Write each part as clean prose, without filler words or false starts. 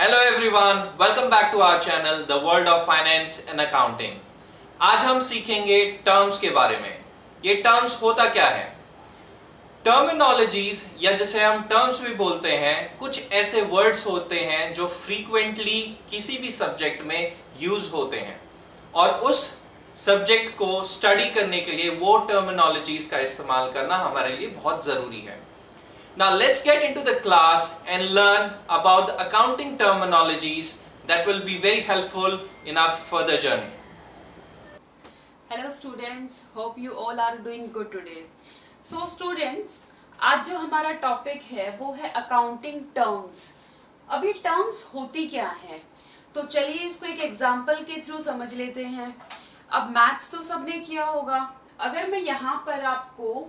Hello everyone, welcome back to our channel the world of finance and accounting. आज हम सीखेंगे terms के बारे में। ये टर्म्स होता क्या है। टर्मिनोलॉजीज या जिसे हम टर्म्स भी बोलते हैं, कुछ ऐसे वर्ड्स होते हैं जो फ्रीक्वेंटली किसी भी सब्जेक्ट में यूज होते हैं और उस सब्जेक्ट को स्टडी करने के लिए वो टर्मिनोलॉजीज का इस्तेमाल करना हमारे लिए बहुत जरूरी है। Now let's get into the class and learn about the accounting terminologies that will be very helpful in our further journey. Hello students, hope you all are doing good today. So students, आज जो हमारा topic है वो है accounting terms. अभी terms होती क्या है, तो चलिए इसको एक एग्जांपल के थ्रू समझ लेते हैं। अब मैथ्स तो सबने किया होगा। अगर मैं यहाँ पर आपको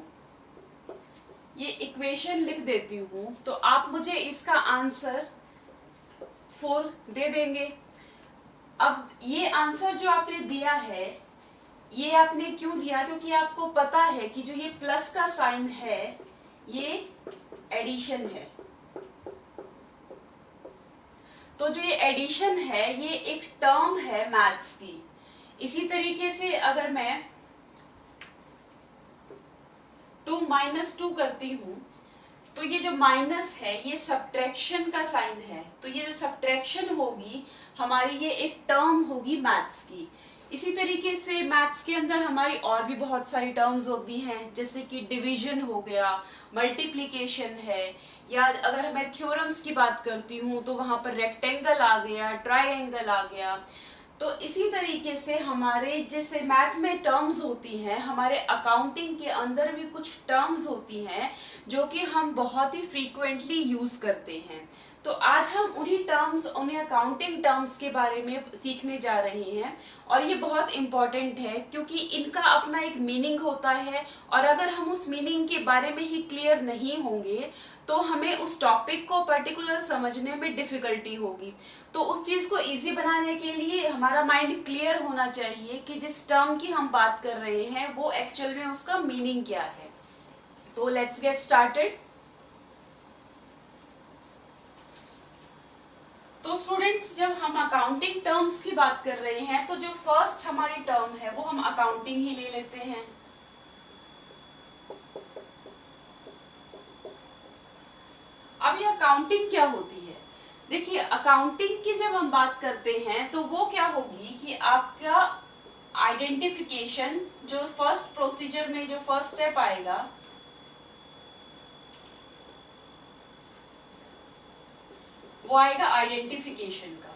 ये इक्वेशन लिख देती हूँ तो आप मुझे इसका आंसर 4 दे देंगे। अब ये आंसर जो आपने दिया है, ये आपने क्यों दिया? क्योंकि आपको पता है कि जो ये प्लस का साइन है ये एडिशन है। तो जो ये एडिशन है ये एक टर्म है मैथ्स की। इसी तरीके से अगर मैं 2 - 2 करती हूँ तो ये जो माइनस है ये सब्ट्रैक्शन का साइन है। तो ये जो सब्ट्रैक्शन होगी हमारी, ये एक टर्म होगी मैथ्स की। इसी तरीके से मैथ्स के अंदर हमारी और भी बहुत सारी टर्म्स होती हैं, जैसे कि डिवीजन हो गया, मल्टीप्लिकेशन है, या अगर मैं थ्योरम्स की बात करती हूँ तो वहाँ पर रेक्टेंगल आ गया, ट्राइंगल आ गया। तो इसी तरीके से हमारे जैसे मैथ में टर्म्स होती हैं, हमारे अकाउंटिंग के अंदर भी कुछ टर्म्स होती हैं जो कि हम बहुत ही फ्रीक्वेंटली यूज करते हैं। तो आज हम उन्हीं टर्म्स, उन्हीं अकाउंटिंग टर्म्स के बारे में सीखने जा रहे हैं और ये बहुत इम्पॉर्टेंट है क्योंकि इनका अपना एक मीनिंग होता है और अगर हम उस मीनिंग के बारे में ही क्लियर नहीं होंगे तो हमें उस टॉपिक को पर्टिकुलर समझने में डिफिकल्टी होगी। तो उस चीज़ को इजी बनाने के लिए हमारा माइंड क्लियर होना चाहिए कि जिस टर्म की हम बात कर रहे हैं वो एक्चुअल में उसका मीनिंग क्या है। तो लेट्स गेट स्टार्टेड। तो स्टूडेंट्स, जब हम अकाउंटिंग टर्म्स की बात कर रहे हैं तो जो फर्स्ट हमारी टर्म है वो हम अकाउंटिंग ही ले लेते हैं। अब ये अकाउंटिंग क्या होती है? देखिए, अकाउंटिंग की जब हम बात करते हैं तो वो क्या होगी कि आपका आइडेंटिफिकेशन, जो फर्स्ट प्रोसीजर में जो फर्स्ट स्टेप आएगा वो आएगा आइडेंटिफिकेशन का।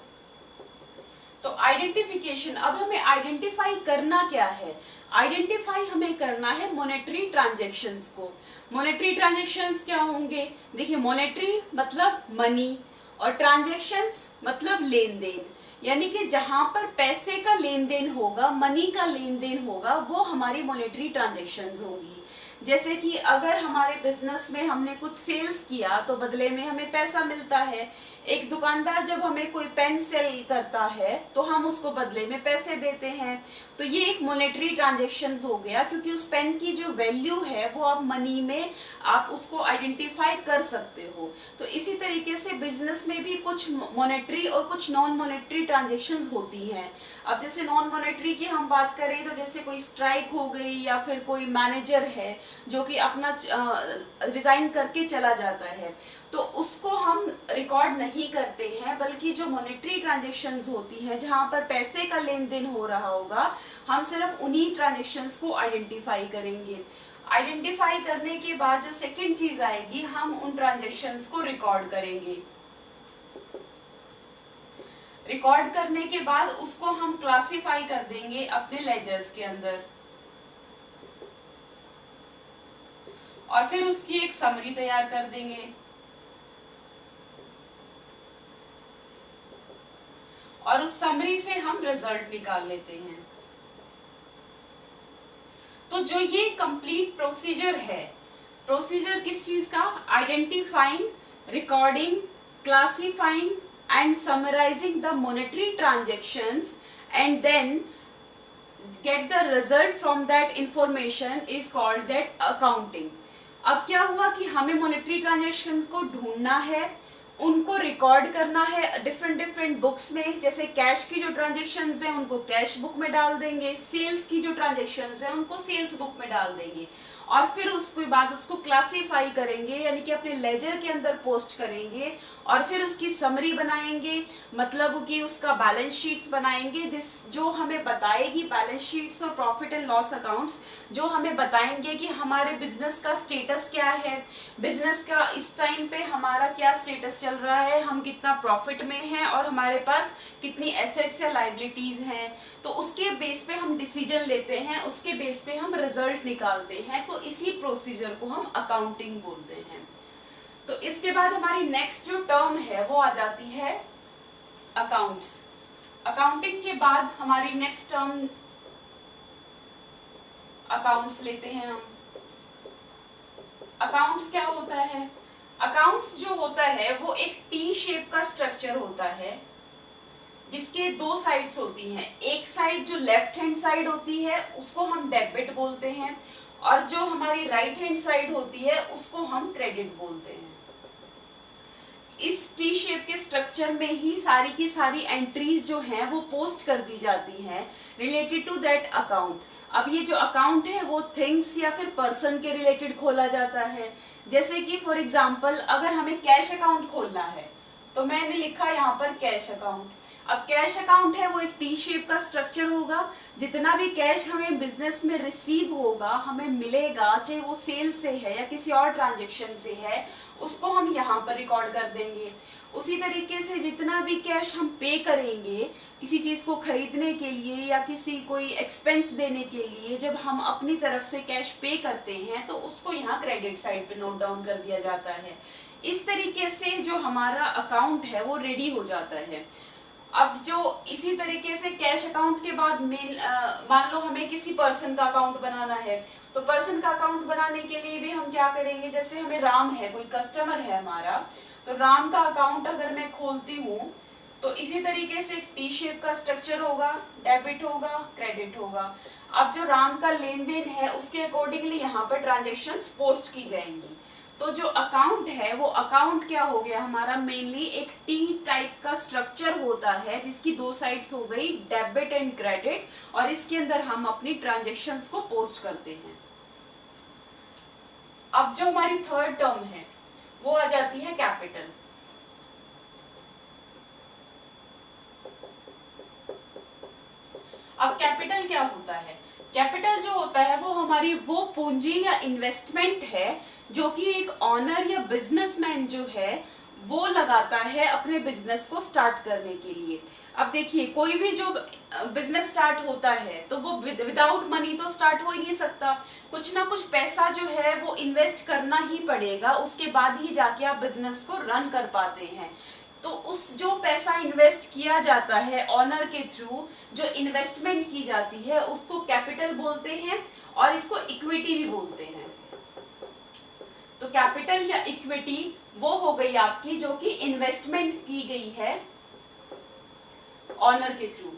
तो आइडेंटिफिकेशन, अब हमें आइडेंटिफाई करना क्या है? आइडेंटिफाई हमें करना है मॉनेटरी ट्रांजैक्शंस को। मॉनेटरी ट्रांजैक्शंस क्या होंगे? देखिए, मॉनेटरी मतलब मनी और ट्रांजैक्शंस मतलब लेन देन, यानी कि जहां पर पैसे का लेन देन होगा, मनी का लेन देन होगा, वो हमारी मॉनेटरी ट्रांजैक्शंस होंगी। जैसे कि अगर हमारे बिजनेस में हमने कुछ सेल्स किया तो बदले में हमें पैसा मिलता है। एक दुकानदार जब हमें कोई पेन सेल करता है तो हम उसको बदले में पैसे देते हैं। तो ये एक मॉनेटरी ट्रांजैक्शंस हो गया, क्योंकि उस पेन की जो वैल्यू है वो आप मनी में आप उसको आइडेंटिफाई कर सकते हो। तो इसी तरीके से बिजनेस में भी कुछ मॉनेटरी और कुछ नॉन मॉनेटरी ट्रांजैक्शंस होती हैं। अब जैसे नॉन मॉनेटरी की हम बात करें तो जैसे कोई स्ट्राइक हो गई या फिर कोई मैनेजर है जो कि अपना रिजाइन करके चला जाता है, तो उसको हम रिकॉर्ड नहीं करते हैं, बल्कि जो मॉनेटरी ट्रांजैक्शंस होती हैं जहां पर पैसे का लेन देन हो रहा होगा, हम सिर्फ उन्हीं ट्रांजैक्शंस को आइडेंटिफाई करेंगे। आइडेंटिफाई करने के बाद जो सेकंड चीज आएगी, हम उन ट्रांजैक्शंस को रिकॉर्ड करेंगे। रिकॉर्ड करने के बाद उसको हम क्लासिफाई कर देंगे अपने लेजर्स के अंदर और फिर उसकी एक समरी तैयार कर देंगे। और उस समरी से हम रिजल्ट निकाल लेते हैं। तो जो ये कंप्लीट प्रोसीजर है, प्रोसीजर किस चीज का? Identifying, recording, classifying and summarizing the monetary transactions and then get the result from that information is called that accounting। अब क्या हुआ कि हमें monetary transaction को ढूंढना है, उनको रिकॉर्ड करना है डिफरेंट डिफरेंट बुक्स में। जैसे कैश की जो ट्रांजेक्शन्स हैं उनको कैश बुक में डाल देंगे, सेल्स की जो ट्रांजेक्शन्स हैं उनको सेल्स बुक में डाल देंगे, और फिर उसके बाद उसको क्लासीफाई करेंगे, यानी कि अपने लेजर के अंदर पोस्ट करेंगे, और फिर उसकी समरी बनाएंगे, मतलब कि उसका बैलेंस शीट्स बनाएंगे जो हमें बताएगी, बैलेंस शीट्स और प्रॉफिट एंड लॉस अकाउंट्स जो हमें बताएंगे कि हमारे बिजनेस का स्टेटस क्या है, बिजनेस का इस टाइम पे हमारा क्या स्टेटस चल रहा है, हम कितना प्रॉफिट में हैं और हमारे पास कितनी एसेट्स या लाइबिलिटीज हैं। तो उसके बेस पे हम डिसीजन लेते हैं, उसके बेस पे हम रिजल्ट निकालते हैं। तो इसी प्रोसीजर को हम अकाउंटिंग बोलते हैं। तो इसके बाद हमारी नेक्स्ट जो टर्म है वो आ जाती है अकाउंट्स। अकाउंटिंग के बाद हमारी नेक्स्ट टर्म अकाउंट्स लेते हैं हम। अकाउंट्स क्या होता है? अकाउंट्स जो होता है वो एक टी शेप का स्ट्रक्चर होता है जिसके दो साइड्स होती हैं। एक साइड जो लेफ्ट हैंड साइड होती है उसको हम डेबिट बोलते हैं, और जो हमारी राइट हैंड साइड होती है उसको हम क्रेडिट बोलते हैं। इस टी शेप के स्ट्रक्चर में ही सारी की सारी एंट्रीज जो हैं वो पोस्ट कर दी जाती हैं रिलेटेड टू दैट अकाउंट। अब ये जो अकाउंट है वो थिंग्स या फिर पर्सन के रिलेटेड खोला जाता है। जैसे कि फॉर एग्जांपल अगर हमें कैश अकाउंट खोलना है तो मैंने लिखा यहाँ पर कैश अकाउंट। अब कैश अकाउंट है वो एक टी शेप का स्ट्रक्चर होगा। जितना भी कैश हमें बिजनेस में रिसीव होगा, हमें मिलेगा, चाहे वो सेल से है या किसी और ट्रांजेक्शन से है, उसको हम यहाँ पर रिकॉर्ड कर देंगे। उसी तरीके से जितना भी कैश हम पे करेंगे किसी चीज को खरीदने के लिए या किसी कोई एक्सपेंस देने के लिए, जब हम अपनी तरफ से कैश पे करते हैं तो उसको यहाँ क्रेडिट साइड पे नोट डाउन कर दिया जाता है। इस तरीके से जो हमारा अकाउंट है वो रेडी हो जाता है। अब जो इसी तरीके से कैश अकाउंट के बाद मान लो हमें किसी पर्सन का अकाउंट बनाना है, तो पर्सन का अकाउंट बनाने के लिए भी हम क्या करेंगे, जैसे हमें राम है, कोई कस्टमर है हमारा, तो राम का अकाउंट अगर मैं खोलती हूँ तो इसी तरीके से एक टी शेप का स्ट्रक्चर होगा, डेबिट होगा, क्रेडिट होगा। अब जो राम का लेन देन है उसके अकॉर्डिंगली यहाँ पर ट्रांजेक्शन्स पोस्ट की जाएंगी। तो जो अकाउंट है वो अकाउंट क्या हो गया हमारा, मेनली एक टी टाइप का स्ट्रक्चर होता है जिसकी दो साइड्स हो गई डेबिट एंड क्रेडिट, और इसके अंदर हम अपनी ट्रांजेक्शन्स को पोस्ट करते हैं। अब जो हमारी थर्ड टर्म है वो आ जाती है कैपिटल। अब कैपिटल क्या होता है? कैपिटल जो होता है वो हमारी वो पूंजी या इन्वेस्टमेंट है जो कि एक ऑनर या बिजनेसमैन जो है वो लगाता है अपने बिजनेस को स्टार्ट करने के लिए। अब देखिए कोई भी जो बिजनेस स्टार्ट होता है तो वो विदाउट मनी तो स्टार्ट हो ही नहीं सकता। कुछ ना कुछ पैसा जो है वो इन्वेस्ट करना ही पड़ेगा, उसके बाद ही जाके आप बिजनेस को रन कर पाते हैं। तो उस जो पैसा इन्वेस्ट किया जाता है ऑनर के थ्रू, जो इन्वेस्टमेंट की जाती है उसको कैपिटल बोलते हैं, और इसको इक्विटी भी बोलते हैं। तो कैपिटल या इक्विटी वो हो गई आपकी जो कि इन्वेस्टमेंट की गई है ऑनर के थ्रू।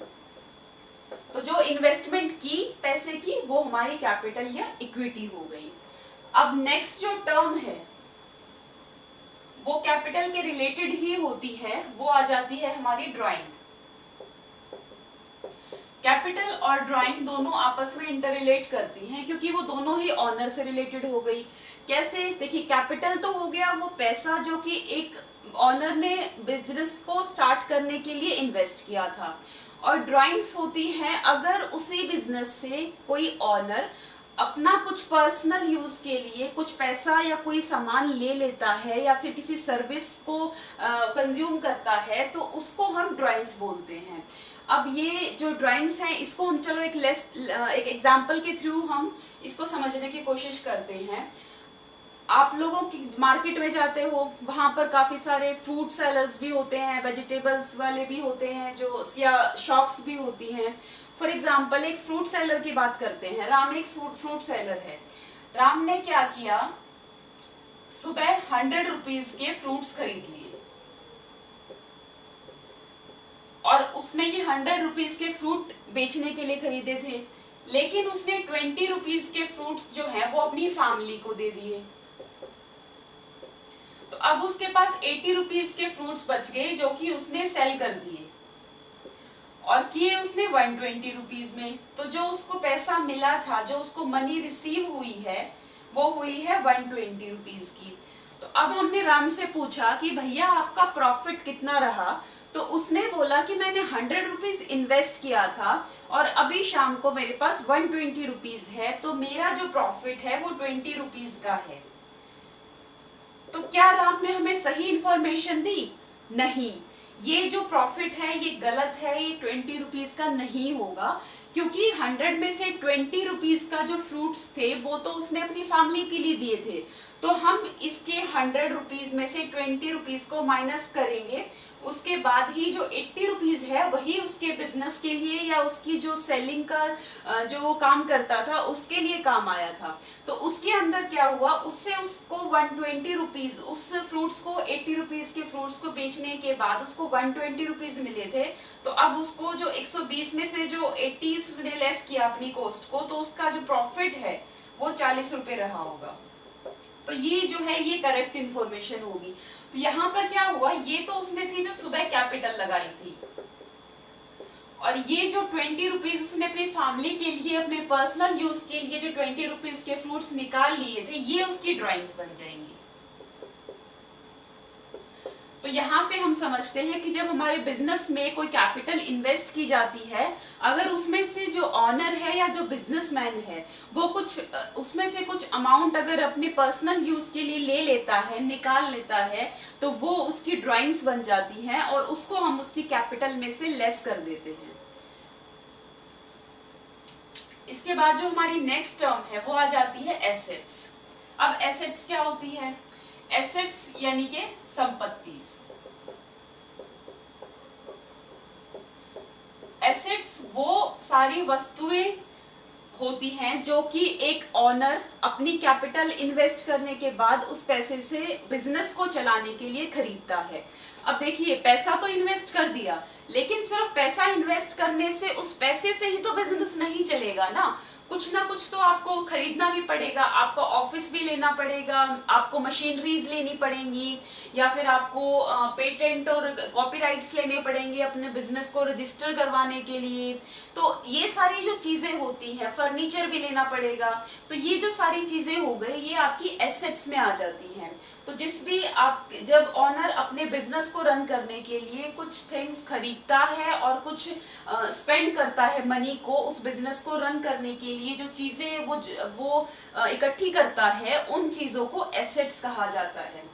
तो जो इन्वेस्टमेंट की पैसे की वो हमारी कैपिटल या इक्विटी हो गई। अब नेक्स्ट जो टर्म है वो कैपिटल के रिलेटेड ही होती है, वो आ जाती है हमारी ड्राइंग। कैपिटल और ड्राइंग दोनों आपस में इंटर रिलेट करती हैं क्योंकि वो दोनों ही ऑनर से रिलेटेड हो गई। कैसे? देखिए कैपिटल तो हो गया वो पैसा जो कि एक ऑनर ने बिजनेस को स्टार्ट करने के लिए इन्वेस्ट किया था, और ड्राइंग्स होती हैं अगर उसी बिजनेस से कोई ऑनर अपना कुछ पर्सनल यूज के लिए कुछ पैसा या कोई सामान ले लेता है या फिर किसी सर्विस को कंज्यूम करता है तो उसको हम ड्राइंग्स बोलते हैं। अब ये जो ड्राइंग्स हैं इसको हम चलो एक एग्जांपल के थ्रू हम इसको समझने की कोशिश करते हैं। आप लोगों की मार्केट में जाते हो, वहां पर काफी सारे फ्रूट सेलर्स भी होते हैं, वेजिटेबल्स वाले भी होते हैं, जो या शॉप्स भी होती हैं। फॉर एग्जाम्पल एक फ्रूट सेलर की बात करते हैं। राम एक फ्रूट सेलर है। राम ने क्या किया, सुबह 100 रुपीज के फ्रूट्स खरीद लिए, और उसने ये 100 रुपीज के फ्रूट बेचने के लिए खरीदे थे, लेकिन उसने 20 रुपीज के फ्रूट्स जो है वो अपनी फैमिली को दे दिए। तो अब उसके पास 80 रुपीज के फ्रूट्स बच गए जो कि उसने सेल कर दिए और किए उसने 120 रुपीज में। तो जो उसको पैसा मिला था, जो उसको मनी रिसीव हुई है, वो हुई है 120 रुपीज की। तो अब हमने राम से पूछा कि भैया आपका प्रॉफिट कितना रहा, तो उसने बोला कि मैंने 100 रुपीज इन्वेस्ट किया था और अभी शाम को मेरे पास 120 रुपीज है, तो मेरा जो प्रॉफिट है वो 20 रुपीज का है। तो क्या राम ने हमें सही इंफॉर्मेशन दी? नहीं, ये जो प्रॉफिट है ये गलत है, ये 20 रुपीज का नहीं होगा, क्योंकि 100 में से 20 रुपीज का जो फ्रूट्स थे वो तो उसने अपनी फैमिली के लिए दिए थे। तो हम इसके 100 रुपीज में से 20 रुपीज को माइनस करेंगे, उसके बाद ही जो 80 रुपीज है वही उसके बिजनेस के लिए या उसकी जो सेलिंग का जो काम करता था उसके लिए काम आया था। तो उसके अंदर क्या हुआ, उससे उसको 120 रुपीज, उस फ्रूट्स को 80 रुपीज के फ्रूट्स को बेचने के बाद उसको 120 रुपीज मिले थे। तो अब उसको जो 120 में से जो 80 उसने लेस किया अपनी कॉस्ट को, तो उसका जो प्रॉफिट है वो 40 रुपए रहा होगा। तो ये जो है ये करेक्ट इंफॉर्मेशन होगी। तो यहाँ पर क्या हुआ, ये तो उसने थी जो सुबह कैपिटल लगाई थी, और ये जो 20 रुपीज उसने अपनी फैमिली के लिए, अपने पर्सनल यूज के लिए जो 20 रुपीज के फ्रूट्स निकाल लिए थे, ये उसकी ड्राइंग्स बन जाएंगी। तो यहाँ से हम समझते हैं कि जब हमारे बिजनेस में कोई कैपिटल इन्वेस्ट की जाती है, अगर उसमें से जो ऑनर है या जो बिजनेसमैन है वो कुछ उसमें से कुछ अमाउंट अगर अपने पर्सनल यूज के लिए ले लेता है, निकाल लेता है, तो वो उसकी ड्राइंग्स बन जाती हैं और उसको हम उसकी कैपिटल में से लेस कर देते हैं। इसके बाद जो हमारी नेक्स्ट टर्म है वो आ जाती है एसेट्स। अब एसेट्स क्या होती है? एसेट्स यानी कि संपत्ति। एसेट्स वो सारी वस्तुएं होती हैं जो कि एक ऑनर अपनी कैपिटल इन्वेस्ट करने के बाद उस पैसे से बिजनेस को चलाने के लिए खरीदता है। अब देखिए, पैसा तो इन्वेस्ट कर दिया, लेकिन सिर्फ पैसा इन्वेस्ट करने से उस पैसे से ही तो बिजनेस नहीं चलेगा ना। कुछ ना कुछ तो आपको खरीदना भी पड़ेगा, आपको ऑफिस भी लेना पड़ेगा, आपको मशीनरीज लेनी पड़ेंगी, या फिर आपको पेटेंट और कॉपीराइट्स लेने पड़ेंगे अपने बिजनेस को रजिस्टर करवाने के लिए। तो ये सारी जो चीजें होती हैं, फर्नीचर भी लेना पड़ेगा। तो ये जो सारी चीजें हो गई, ये आपकी एसेट्स में आ जाती हैं। तो जिस भी आप जब ऑनर अपने बिजनेस को रन करने के लिए कुछ थिंग्स खरीदता है और कुछ स्पेंड करता है मनी को उस बिजनेस को रन करने के लिए, जो चीजें वो इकट्ठी करता है, उन चीजों को एसेट्स कहा जाता है।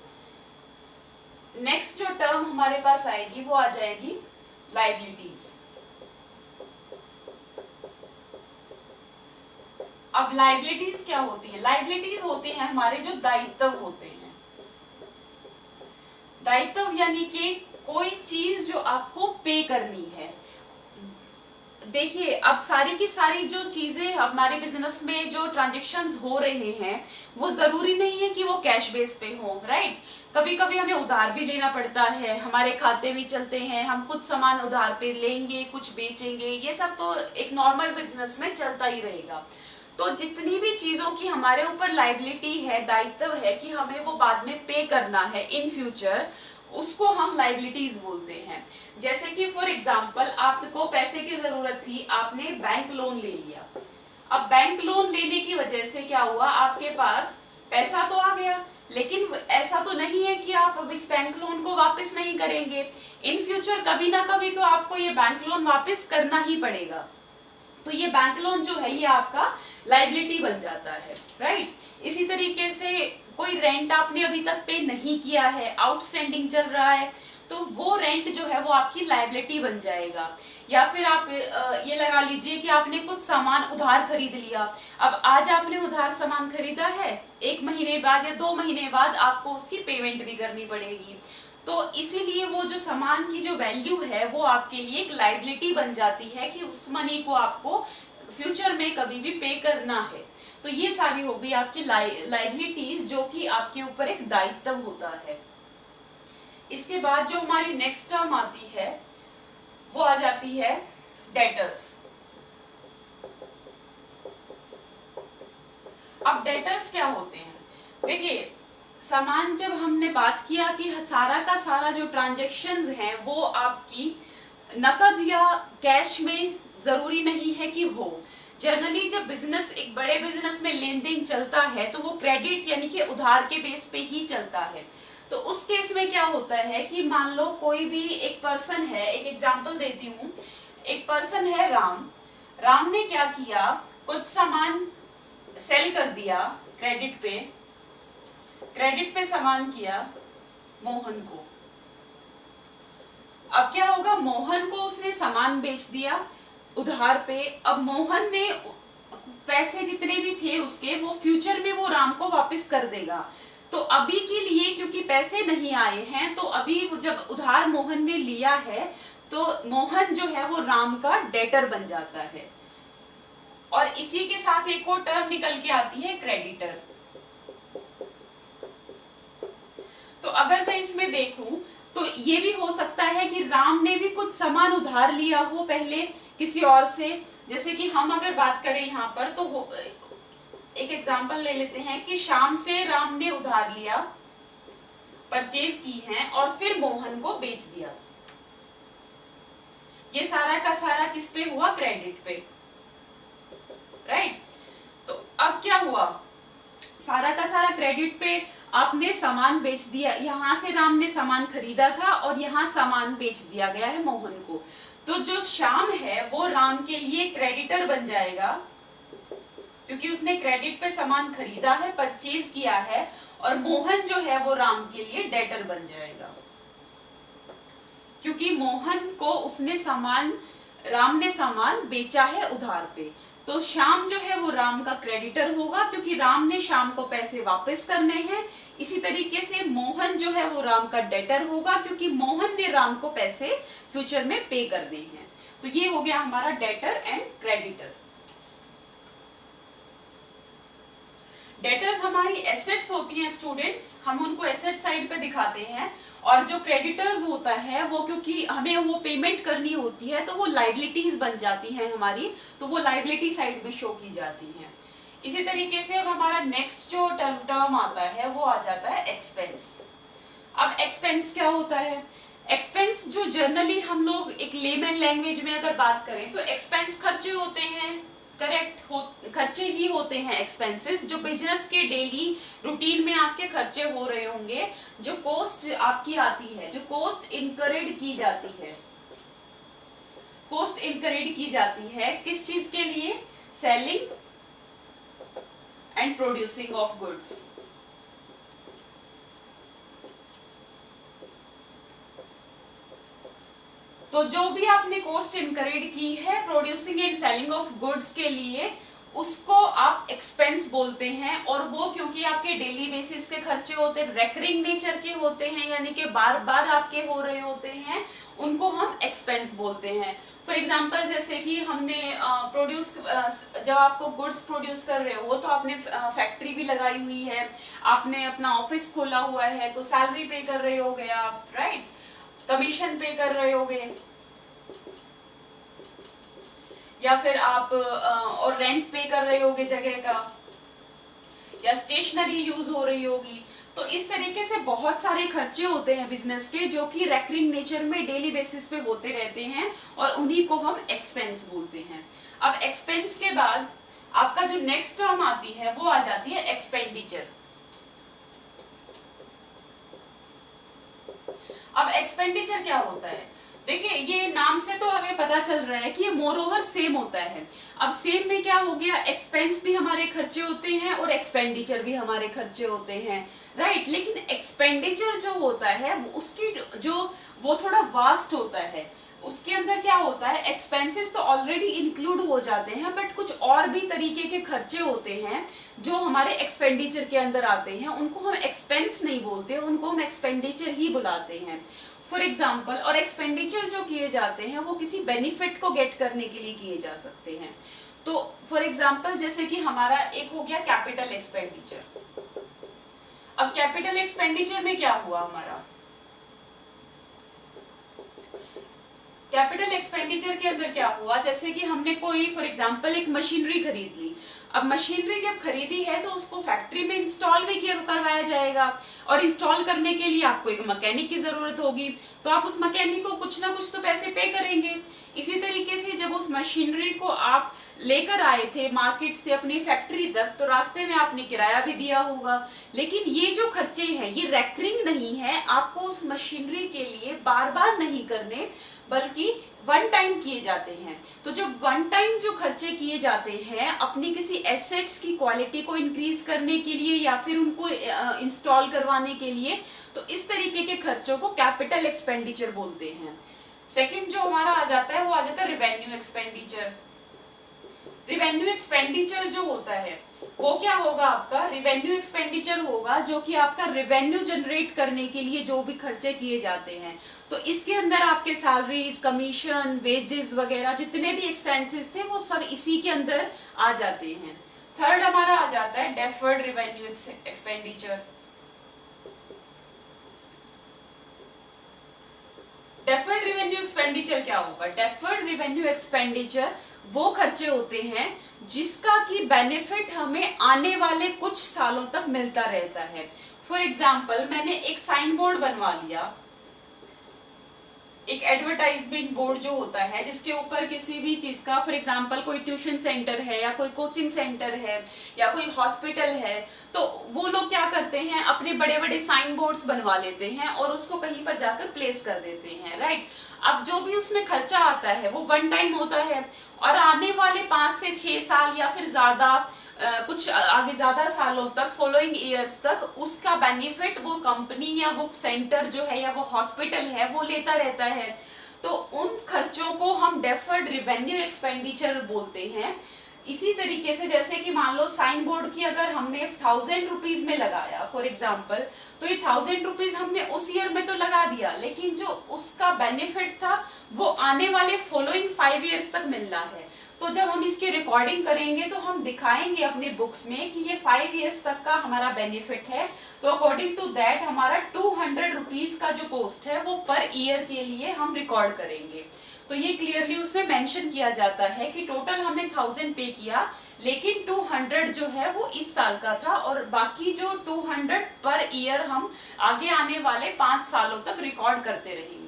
नेक्स्ट जो टर्म हमारे पास आएगी वो आ जाएगी लायबिलिटीज। अब लायबिलिटीज क्या होती है? लायबिलिटीज होती हैं हमारे जो दायित्व होते हैं। दायित्व यानी कि कोई चीज जो आपको पे करनी है। देखिए, अब सारी की सारी जो चीजें हमारे बिजनेस में जो ट्रांजैक्शंस हो रहे हैं वो जरूरी नहीं है कि वो कैश बेस पे हो, राइट। कभी कभी हमें उधार भी लेना पड़ता है, हमारे खाते भी चलते हैं, हम कुछ सामान उधार पे लेंगे, कुछ बेचेंगे, ये सब तो एक नॉर्मल बिजनेस में चलता ही रहेगा। तो जितनी भी चीजों की हमारे ऊपर लायबिलिटी है, दायित्व है कि हमें वो बाद में पे करना है इन फ्यूचर, उसको हम लायबिलिटीज बोलते हैं। जैसे कि फॉर एग्जांपल, आपको पैसे की जरूरत थी, आपने बैंक लोन ले लिया। अब बैंक लोन लेने की वजह से क्या हुआ, आपके पास पैसा तो आ गया, लेकिन ऐसा तो नहीं है कि आप अब इस बैंक लोन को वापस नहीं करेंगे। इन फ्यूचर कभी ना कभी तो आपको ये बैंक लोन वापस करना ही पड़ेगा। तो ये बैंक लोन जो है ये आपका लायबिलिटी बन जाता है, राइट। इसी तरीके से कोई रेंट आपने अभी तक पे नहीं किया है, आउटस्टैंडिंग चल रहा है, तो वो रेंट जो है वो आपकी लायबिलिटी बन जाएगा। या फिर आप ये लगा लीजिए कि आपने कुछ सामान उधार खरीद लिया। अब आज आपने उधार सामान खरीदा है, 1 महीने बाद या 2 महीने बाद आपको उसकी पेमेंट भी करनी पड़ेगी। तो इसीलिए वो जो सामान की जो वैल्यू है वो आपके लिए एक लायबिलिटी बन जाती है कि उस मनी को आपको फ्यूचर में कभी भी पे करना है। तो ये सारी हो गई आपकी लायबिलिटीज, जो कि आपके ऊपर एक दायित्व होता है। इसके बाद जो हमारी नेक्स्ट टर्म आती है वो आ जाती है डेटर्स। अब डेटर्स क्या होते हैं? देखिए, सामान जब हमने बात किया कि सारा का सारा जो ट्रांजैक्शंस हैं वो आपकी नकद या कैश में जरूरी नहीं है कि हो। जनरली जब बिजनेस, एक बड़े बिजनेस में लेन देन चलता है तो वो क्रेडिट यानी कि उधार के बेस पे ही चलता है। तो उस केस में क्या होता है कि मान लो कोई भी एक पर्सन है, एक एग्जांपल देती हूँ, एक पर्सन है राम। राम ने क्या किया, कुछ सामान सेल कर दिया क्रेडिट पे सामान किया मोहन को। अब क्या होगा, मोहन को उसने सामान बेच दिया उधार पे। अब मोहन ने पैसे जितने भी थे उसके, वो फ्यूचर में वो राम को वापस कर देगा। तो अभी के लिए क्योंकि पैसे नहीं आए हैं, तो अभी जब उधार मोहन ने लिया है तो मोहन जो है वो राम का डेटर बन जाता है। और इसी के साथ एक और टर्म निकल के आती है क्रेडिटर। तो अगर मैं इसमें देखूं तो ये भी हो सकता है कि राम ने भी कुछ सामान उधार लिया हो पहले किसी और से। जैसे कि हम अगर बात करें यहाँ पर तो एक एग्जांपल ले लेते हैं कि शाम से राम ने उधार लिया, परचेज की है और फिर मोहन को बेच दिया। ये सारा का सारा किस पे हुआ, क्रेडिट पे, राइट। तो अब क्या हुआ, सारा का सारा क्रेडिट पे आपने सामान बेच दिया। यहां से राम ने सामान खरीदा था और यहाँ सामान बेच दिया गया है मोहन को। तो जो श्याम है वो राम के लिए क्रेडिटर बन जाएगा क्योंकि उसने क्रेडिट पे सामान खरीदा है, परचेज किया है। और मोहन जो है वो राम के लिए डेटर बन जाएगा क्योंकि मोहन को राम ने सामान बेचा है उधार पे। तो श्याम जो है वो राम का क्रेडिटर होगा क्योंकि राम ने श्याम को पैसे वापस करने हैं। इसी तरीके से मोहन जो है वो राम का डेटर होगा क्योंकि मोहन ने राम को पैसे फ्यूचर में पे करने हैं। तो ये हो गया हमारा डेटर एंड क्रेडिटर। डेटर्स हमारी एसेट्स होती हैं स्टूडेंट्स, हम उनको एसेट साइड पे दिखाते हैं। और जो क्रेडिटर्स होता है वो क्योंकि हमें वो पेमेंट करनी होती है तो वो लाइबिलिटीज बन जाती हैं हमारी, तो वो लाइबिलिटी साइड में शो की जाती हैं। इसी तरीके से अब हमारा नेक्स्ट जो टर्म आता है वो आ जाता है एक्सपेंस। अब एक्सपेंस क्या होता है, एक्सपेंस जो जनरली हम लोग एक लेमन लैंग्वेज में अगर बात करें तो एक्सपेंस खर्चे होते हैं, खर्चे ही होते हैं एक्सपेंसेस, जो बिजनेस के डेली रूटीन में आपके खर्चे हो रहे होंगे। जो कॉस्ट आपकी आती है, जो कॉस्ट इनकरेड की जाती है किस चीज के लिए, selling and producing of goods. तो जो भी आपने कॉस्ट इनकरेड की है producing and selling of goods के लिए, उसको आप एक्सपेंस बोलते हैं। और वो क्योंकि आपके डेली बेसिस के खर्चे होते हैं, रेकरिंग नेचर के होते हैं, यानी कि बार बार आपके हो रहे होते हैं, उनको हम एक्सपेंस बोलते हैं। फॉर एग्जाम्पल जैसे कि हमने जब आपको गुड्स प्रोड्यूस कर रहे हो तो आपने फैक्ट्री भी लगाई हुई है, आपने अपना ऑफिस खोला हुआ है, तो सैलरी पे कर रहे होगे आप, राइट, कमीशन पे कर रहे होगे, या फिर आप और रेंट पे कर रहे होगे जगह का, या स्टेशनरी यूज हो रही होगी। तो इस तरीके से बहुत सारे खर्चे होते हैं बिजनेस के जो कि रेकरिंग नेचर में डेली बेसिस पे होते रहते हैं और उन्हीं को हम एक्सपेंस बोलते हैं। अब एक्सपेंस के बाद आपका जो नेक्स्ट टर्म आती है वो आ जाती है एक्सपेंडिचर। अब एक्सपेंडिचर क्या होता है, देखिए ये नाम से तो हमें पता चल रहा है कि ये मोर ओवर सेम होता है। अब सेम में क्या हो गया, एक्सपेंस भी हमारे खर्चे होते हैं और एक्सपेंडिचर भी हमारे खर्चे होते हैं, राइट। लेकिन एक्सपेंडिचर जो होता है उसकी वो थोड़ा वास्ट होता है। उसके अंदर क्या होता है, एक्सपेंसेस तो ऑलरेडी इंक्लूड हो जाते हैं बट कुछ और भी तरीके के खर्चे होते हैं जो हमारे एक्सपेंडिचर के अंदर आते हैं। उनको हम एक्सपेंस नहीं बोलते, उनको हम एक्सपेंडिचर ही बुलाते हैं। फॉर एग्जाम्पल, और एक्सपेंडिचर जो किए जाते हैं वो किसी बेनिफिट को गेट करने के लिए किए जा सकते हैं। तो फॉर एग्जाम्पल जैसे कि हमारा एक हो गया कैपिटल एक्सपेंडिचर। अब कैपिटल एक्सपेंडिचर में क्या हुआ, हमारा कैपिटल एक्सपेंडिचर के अंदर क्या हुआ, जैसे कि हमने कोई फॉर एग्जांपल एक मशीनरी खरीद ली। अब मशीनरी जब खरीदी है तो उसको फैक्ट्री में इंस्टॉल भी करवाया जाएगा, और इंस्टॉल करने के लिए आपको एक मैकेनिक की जरूरत होगी, तो आप उस मैकेनिक को कुछ ना कुछ तो पैसे पे करेंगे। इसी तरीके से जब उस मशीनरी को आप लेकर आए थे मार्केट से अपनी फैक्ट्री तक, तो रास्ते में आपने किराया भी दिया होगा। लेकिन ये जो खर्चे हैं ये रेकरिंग नहीं है, आपको उस मशीनरी के लिए बार बार नहीं करने, बल्कि वन टाइम किए जाते हैं। तो जब वन टाइम जो खर्चे किए जाते हैं अपनी किसी एसेट्स की क्वालिटी को इंक्रीज करने के लिए या फिर उनको इंस्टॉल करवाने के लिए, तो इस तरीके के खर्चों को कैपिटल एक्सपेंडिचर बोलते हैं। सेकंड जो हमारा आ जाता है वो आ जाता है रिवेन्यू एक्सपेंडिचर। रिवेन्यू एक्सपेंडिचर जो होता है वो क्या होगा, आपका रिवेन्यू एक्सपेंडिचर होगा जो कि आपका रिवेन्यू जनरेट करने के लिए जो भी खर्चे किए जाते हैं। तो इसके अंदर आपके सैलरीज, कमीशन, वेजेस वगैरह जितने भी एक्सपेंसेस थे वो सब इसी के अंदर आ जाते हैं। थर्ड हमारा आ जाता है deferred revenue expenditure. Deferred revenue expenditure क्या होगा? डेफर्ड रिवेन्यू एक्सपेंडिचर वो खर्चे होते हैं जिसका की बेनिफिट हमें आने वाले कुछ सालों तक मिलता रहता है। फॉर एग्जाम्पल, मैंने एक साइन बोर्ड बनवा लिया, एक एडवर्टाइजमेंट बोर्ड जो होता है जिसके ऊपर किसी भी चीज का, फॉर एग्जांपल कोई ट्यूशन सेंटर है या कोई कोचिंग सेंटर है या कोई हॉस्पिटल है, तो वो लोग क्या करते हैं अपने बड़े बड़े साइन बोर्ड्स बनवा लेते हैं और उसको कहीं पर जाकर प्लेस कर देते हैं, राइट। अब जो भी उसमें खर्चा आता है वो वन टाइम होता है, और आने वाले 5 से 6 साल या फिर ज्यादा कुछ आगे ज्यादा सालों तक, फॉलोइंग ईयर्स तक उसका बेनिफिट वो कंपनी या वो सेंटर जो है या वो हॉस्पिटल है वो लेता रहता है। तो उन खर्चों को हम डेफर्ड रिवेन्यू एक्सपेंडिचर बोलते हैं। इसी तरीके से जैसे कि मान लो साइन बोर्ड की अगर हमने 1000 रुपीज में लगाया फॉर एग्जाम्पल, तो ये 1000 रुपीज हमने उस ईयर में तो लगा दिया, लेकिन जो उसका बेनिफिट था वो आने वाले फॉलोइंग 5 ईयर्स तक मिलना है। तो जब हम इसकी रिकॉर्डिंग करेंगे तो हम दिखाएंगे अपने बुक्स में कि ये 5 इयर्स तक का हमारा बेनिफिट है। तो अकॉर्डिंग टू दैट हमारा 200 रुपीज का जो कॉस्ट है वो पर ईयर के लिए हम रिकॉर्ड करेंगे। तो ये क्लियरली उसमें मेंशन किया जाता है कि टोटल हमने 1000 पे किया, लेकिन 200 जो है वो इस साल का था और बाकी जो 200 पर ईयर हम आगे आने वाले 5 सालों तक रिकॉर्ड करते रहेंगे।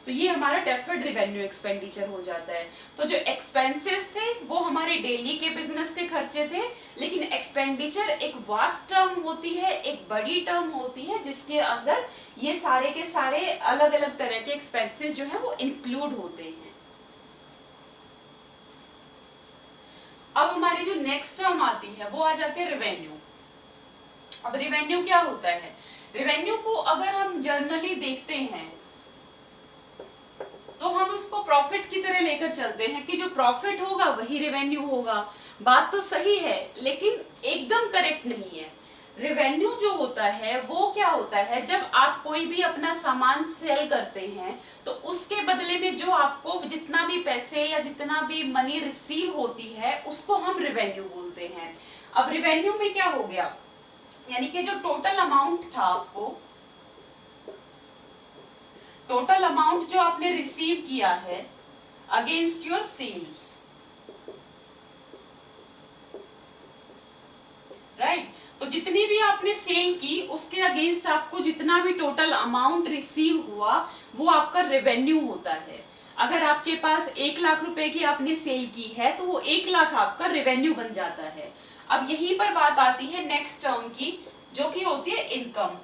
तो ये हमारा डेफर्ड रिवेन्यू एक्सपेंडिचर हो जाता है। तो जो एक्सपेंसेस थे वो हमारे डेली के बिजनेस के खर्चे थे, लेकिन एक्सपेंडिचर एक वास्ट टर्म होती है, एक बड़ी टर्म होती है जिसके अंदर ये सारे के सारे अलग अलग तरह के एक्सपेंसेस जो है वो इंक्लूड होते हैं। अब हमारी जो नेक्स्ट टर्म आती है वो आ जाती है रेवेन्यू। अब रेवेन्यू क्या होता है? रेवेन्यू को अगर हम जर्नली देखते हैं तो हम उसको प्रॉफिट की तरह लेकर चलते हैं कि जो प्रॉफिट होगा वही रेवेन्यू होगा। बात तो सही है लेकिन एकदम करेक्ट नहीं है। रेवेन्यू जो होता है वो क्या होता है, जब आप कोई भी अपना सामान सेल करते हैं तो उसके बदले में जो आपको जितना भी पैसे या जितना भी मनी रिसीव होती है उसको हम रेवेन्यू बोलते हैं। अब रेवेन्यू में क्या हो गया, यानी कि जो टोटल अमाउंट था, आपको टोटल अमाउंट जो आपने रिसीव किया है अगेंस्ट योर सेल्स, राइट। तो जितनी भी आपने सेल की उसके अगेंस्ट आपको जितना भी टोटल अमाउंट रिसीव हुआ वो आपका रेवेन्यू होता है। अगर आपके पास 1 लाख रुपए की आपने सेल की है तो वो 1 लाख आपका रेवेन्यू बन जाता है। अब यहीं पर बात आती है नेक्स्ट टर्म की, जो कि होती है इनकम।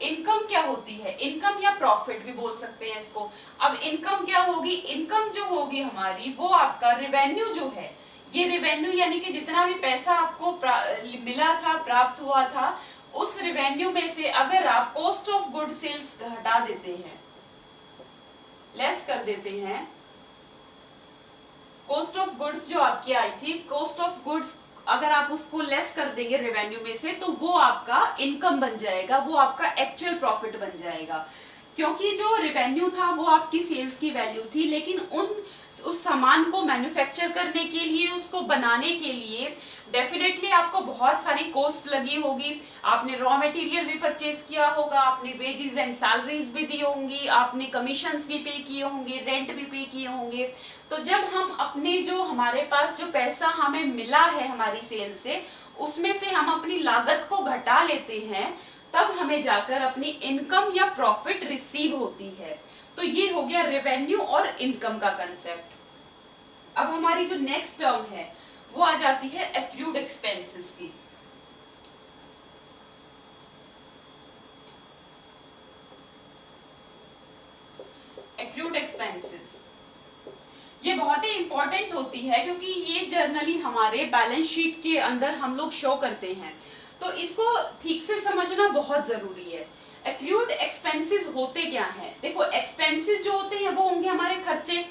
इनकम क्या होती है? इनकम या प्रॉफिट भी बोल सकते हैं इसको। अब इनकम क्या होगी? इनकम जो होगी हमारी वो आपका रेवेन्यू जो है, ये रेवेन्यू यानी कि जितना भी पैसा आपको मिला था, प्राप्त हुआ था, उस रेवेन्यू में से अगर आप कॉस्ट ऑफ गुड सेल्स हटा देते हैं, लेस कर देते हैं, कॉस्ट ऑफ गुड्स जो आपकी आई थी, कॉस्ट ऑफ गुड्स अगर आप उसको लेस कर देंगे रेवेन्यू में से तो वो आपका इनकम बन जाएगा, वो आपका एक्चुअल प्रॉफिट बन जाएगा। क्योंकि जो रेवेन्यू था वो आपकी सेल्स की वैल्यू थी, लेकिन उस सामान को मैन्युफैक्चर करने के लिए, उसको बनाने के लिए डेफिनेटली आपको बहुत सारी कॉस्ट लगी होगी, आपने रॉ मटेरियल भी परचेज किया होगा, आपने वेजेस एंड सैलरीज भी दी होंगी, आपने कमीशंस भी पे किए होंगे, रेंट भी पे किए होंगे। तो जब हम अपने जो हमारे पास जो पैसा हमें मिला है हमारी सेल से, उसमें से हम अपनी लागत को घटा लेते हैं, तब हमें जाकर अपनी इनकम या प्रॉफिट रिसीव होती है। तो ये हो गया रेवेन्यू और इनकम का कंसेप्ट। अब हमारी जो नेक्स्ट टर्म है वो आ जाती है एक्रूड एक्सपेंसेस की। एक्रूड एक्सपेंसेस ये बहुत ही इंपॉर्टेंट होती है, क्योंकि ये जर्नली हमारे बैलेंस शीट के अंदर हम लोग शो करते हैं, तो इसको ठीक से समझना बहुत जरूरी है। एक्रूड एक्सपेंसेस होते क्या हैं? देखो, एक्सपेंसेस जो होते हैं वो होंगे हमारे खर्चे।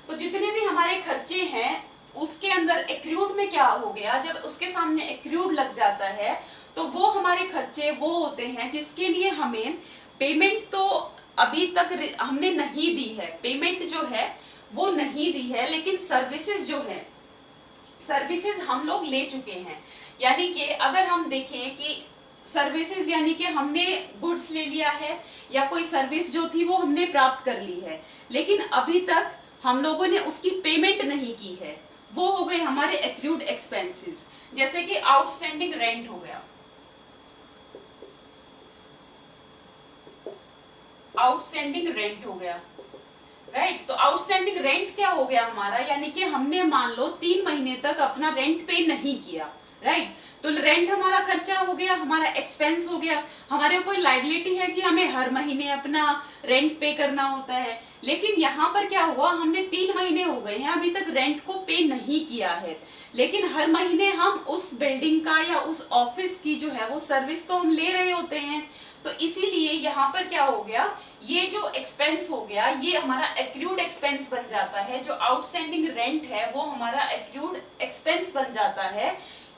तो जितने भी हमारे खर्चे हैं उसके अंदर एक्रूड में क्या हो गया, जब उसके सामने एक्रूड लग जाता है तो वो हमारे खर्चे वो होते हैं जिसके लिए हमें पेमेंट तो अभी तक हमने नहीं दी है, पेमेंट जो है वो नहीं दी है, लेकिन सर्विसेज जो है, सर्विसेज हम लोग ले चुके हैं। यानी कि अगर हम देखें कि सर्विसेज यानी कि हमने गुड्स ले लिया है या कोई सर्विस जो थी वो हमने प्राप्त कर ली है, लेकिन अभी तक हम लोगों ने उसकी पेमेंट नहीं की है, वो हो गए हमारे एक्रूड एक्सपेंसेस। जैसे कि आउटस्टैंडिंग रेंट हो गया, आउटस्टैंडिंग रेंट हो गया, राइट। तो आउटस्टैंडिंग रेंट क्या हो गया हमारा, यानी कि हमने मान लो 3 महीने तक अपना रेंट पे नहीं किया, राइट। तो रेंट हमारा खर्चा हो गया, हमारा एक्सपेंस हो गया, हमारे ऊपर लायबिलिटी है कि हमें हर महीने अपना रेंट पे करना होता है। लेकिन यहाँ पर क्या हुआ, हमने 3 महीने हो गए हैं अभी तक रेंट को पे नहीं किया है, लेकिन हर महीने हम उस बिल्डिंग का या उस ऑफिस की जो है वो सर्विस तो हम ले रहे होते हैं। तो इसीलिए यहाँ पर क्या हो गया, ये जो एक्सपेंस हो गया ये हमारा एक्रूड एक्सपेंस बन जाता है। जो आउटस्टैंडिंग रेंट है वो हमारा एक्रूड एक्सपेंस बन जाता है,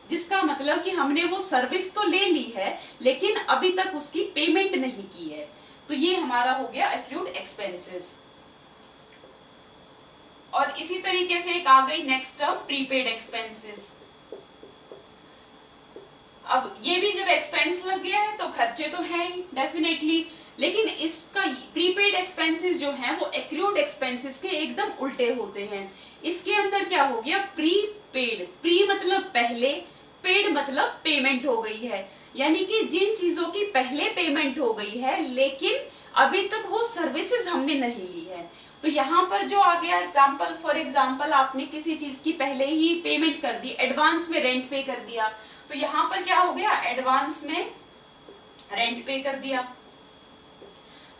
जिसका मतलब कि हमने वो सर्विस तो ले ली है लेकिन अभी तक उसकी पेमेंट नहीं की है। तो ये हमारा हो गया एक्रूड एक्सपेंसेस। और इसी तरीके से एक आ गई नेक्स्ट टर्म प्रीपेड एक्सपेंसेस। अब ये भी जब एक्सपेंस लग गया है तो खर्चे तो है ही डेफिनेटली, लेकिन इसका प्रीपेड एक्सपेंसेस जो है वो एक्रूड एक्सपेंसेस के एकदम उल्टे होते हैं। इसके अंदर क्या हो गया, प्रीपेड, प्री मतलब पहले, पेड मतलब पेमेंट हो गई है, यानी कि जिन चीजों की पहले पेमेंट हो गई है लेकिन अभी तक वो सर्विसेज हमने नहीं ली है। तो यहाँ पर जो आ गया एग्जाम्पल, फॉर एग्जाम्पल आपने किसी चीज की पहले ही पेमेंट कर दी, एडवांस में रेंट पे कर दिया, तो यहाँ पर क्या हो गया, एडवांस में रेंट पे कर दिया।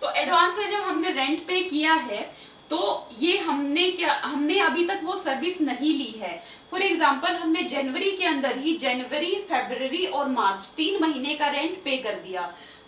तो एडवांस में जब हमने रेंट पे किया है तो ये हमने अभी तक वो सर्विस नहीं ली है। फॉर एग्जाम्पल हमने जनवरी के अंदर ही, जनवरी, फरवरी और मार्च 3 महीने का रेंट पे कर दिया,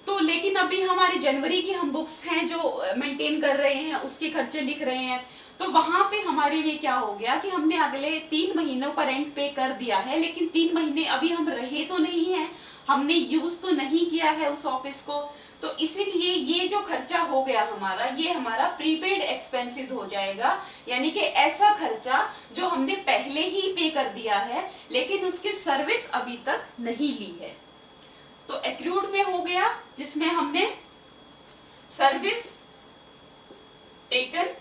तो लेकिन अभी हमारी जनवरी की हम बुक्स हैं जो मेंटेन कर रहे हैं, उसके खर्चे लिख रहे हैं, तो वहां पे हमारे लिए क्या हो गया कि हमने अगले 3 महीनों का रेंट पे कर दिया है, लेकिन 3 महीने अभी हम रहे तो नहीं है, हमने यूज तो नहीं किया है उस ऑफिस को, तो इसीलिए ये जो खर्चा हो गया हमारा, ये हमारा प्रीपेड एक्सपेंसेस हो जाएगा। यानी कि ऐसा खर्चा जो हमने पहले ही पे कर दिया है लेकिन उसकी सर्विस अभी तक नहीं ली है। तो एक्रूड में हो गया जिसमें हमने service taken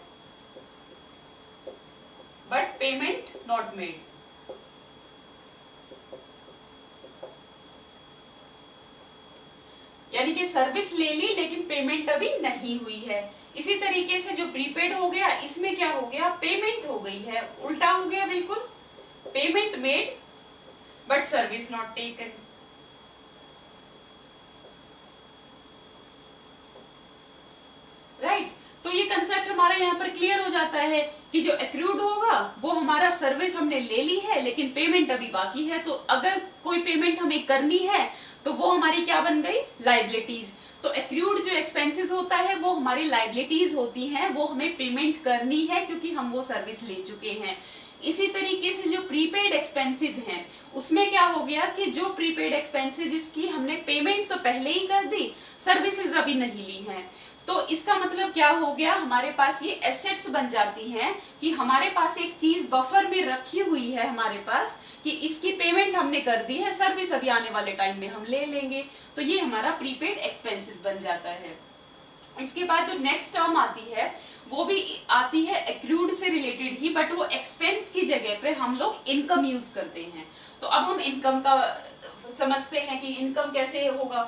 but payment not made. यानी कि सर्विस ले ली लेकिन पेमेंट अभी नहीं हुई है। इसी तरीके से जो प्रीपेड हो गया, इसमें क्या हो गया, पेमेंट हो गई है, उल्टा हो गया बिल्कुल, payment made but service not taken. Right, तो ये कंसेप्ट हमारा यहाँ पर क्लियर हो जाता है कि जो एक्रूड होगा वो हमारा सर्विस हमने ले ली है लेकिन पेमेंट अभी बाकी है, तो अगर कोई पेमेंट हमें करनी है तो वो हमारी क्या बन गई, लायबिलिटीज। तो एक्रूड जो एक्सपेंसेस होता है वो हमारी लायबिलिटीज होती हैं, वो हमें पेमेंट करनी है क्योंकि हम वो सर्विस ले चुके हैं। इसी तरीके से जो प्रीपेड एक्सपेंसेस हैं उसमें क्या हो गया कि जो प्रीपेड एक्सपेंसेस जिसकी हमने पेमेंट तो पहले ही कर दी, सर्विसेज अभी नहीं ली हैं, तो इसका मतलब क्या हो गया, हमारे पास ये एसेट्स बन जाती हैं कि हमारे पास एक चीज बफर में रखी हुई है हमारे पास कि इसकी पेमेंट हमने कर दी है, सर्विस अभी आने वाले टाइम में हम ले लेंगे, तो ये हमारा प्रीपेड एक्सपेंसेस बन जाता है। इसके बाद जो नेक्स्ट टर्म आती है वो भी आती है एक्रूड से रिलेटेड ही, बट वो एक्सपेंस की जगह पे हम लोग इनकम यूज करते हैं। तो अब हम इनकम का समझते हैं कि इनकम कैसे होगा।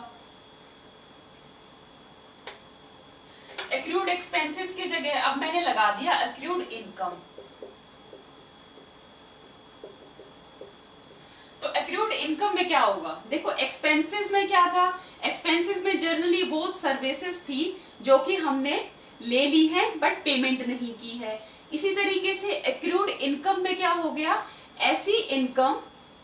एक्रूड एक्सपेंसेस की जगह अब मैंने लगा दिया एक्रूड इनकम। तो एक्रूड इनकम में क्या होगा, देखो एक्सपेंसेस में क्या था, एक्सपेंसेस में जनरली वो सर्विसेज थी जो कि हमने ले ली है बट पेमेंट नहीं की है। इसी तरीके से एक्रूड इनकम में क्या हो गया, ऐसी इनकम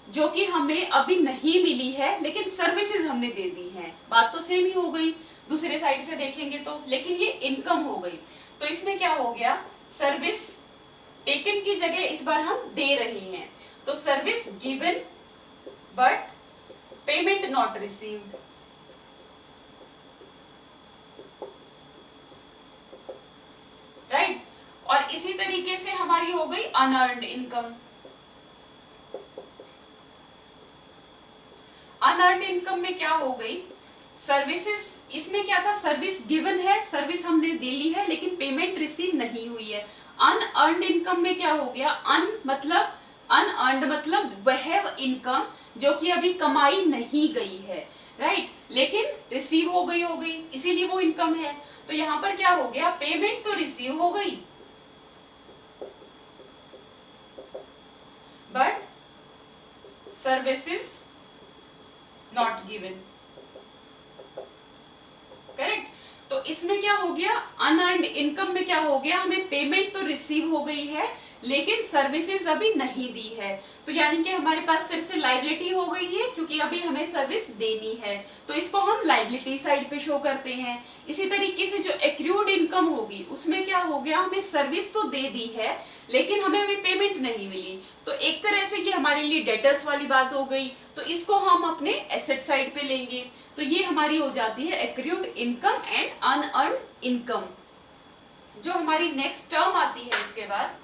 जो कि हमें अभी नहीं मिली है लेकिन सर्विसेज हमने दे दी हैं। बात तो सेम ही हो गई दूसरे साइड से देखेंगे तो, लेकिन ये इनकम हो गई। तो इसमें क्या हो गया, सर्विस टेकन की जगह इस बार हम दे रहे हैं, तो service given but payment not received. Right, और इसी तरीके से हमारी हो गई अनअर्न्ड इनकम। अनअर्न्ड इनकम में क्या हो गई, सर्विसेज, इसमें क्या था, सर्विस गिवन है, सर्विस हमने दे ली है लेकिन पेमेंट रिसीव नहीं हुई है। अनअर्न्ड इनकम में क्या हो गया, अनअर्न्ड मतलब वह इनकम जो कि अभी कमाई नहीं गई है, राइट, लेकिन रिसीव हो गई, इसीलिए वो इनकम है। तो यहां पर क्या हो गया, पेमेंट तो रिसीव हो गई but services not given. Correct, तो इसमें क्या हो गया, अनअर्न्ड इनकम में क्या हो गया, हमें पेमेंट तो रिसीव हो गई है लेकिन सर्विसेज अभी नहीं दी है। तो यानी कि हमारे पास फिर से लायबिलिटी हो गई है क्योंकि अभी हमें सर्विस देनी है, तो इसको हम लायबिलिटी साइड पे शो करते हैं। इसी तरीके से जो एक्रूड इनकम होगी उसमें क्या हो गया, हमें सर्विस तो दे दी है लेकिन हमें अभी पेमेंट नहीं मिली, तो एक तरह से ये हमारे लिए डेटर्स वाली बात हो गई, तो इसको हम अपने एसेट साइड पे लेंगे। तो ये हमारी हो जाती है accrued income and unearned income. जो हमारी नेक्स्ट टर्म आती है इसके बाद,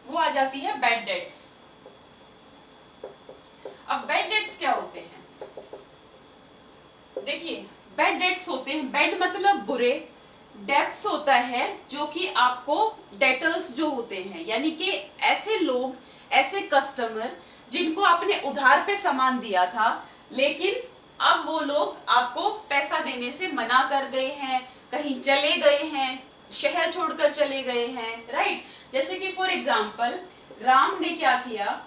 वो आ जाती है बैड डेट्स। अब बैड डेट्स क्या होते हैं, देखिए बैड डेट्स होते हैं, बैड मतलब बुरे, डेब्ट्स होता है जो कि आपको डेटर्स जो होते हैं, यानी कि ऐसे लोग, ऐसे कस्टमर जिनको आपने उधार पे सामान दिया था लेकिन अब वो लोग आपको पैसा देने से मना कर गए हैं, कहीं चले गए हैं, शहर छोड़कर चले गए हैं, राइट। जैसे कि फॉर एग्जाम्पल राम ने क्या किया,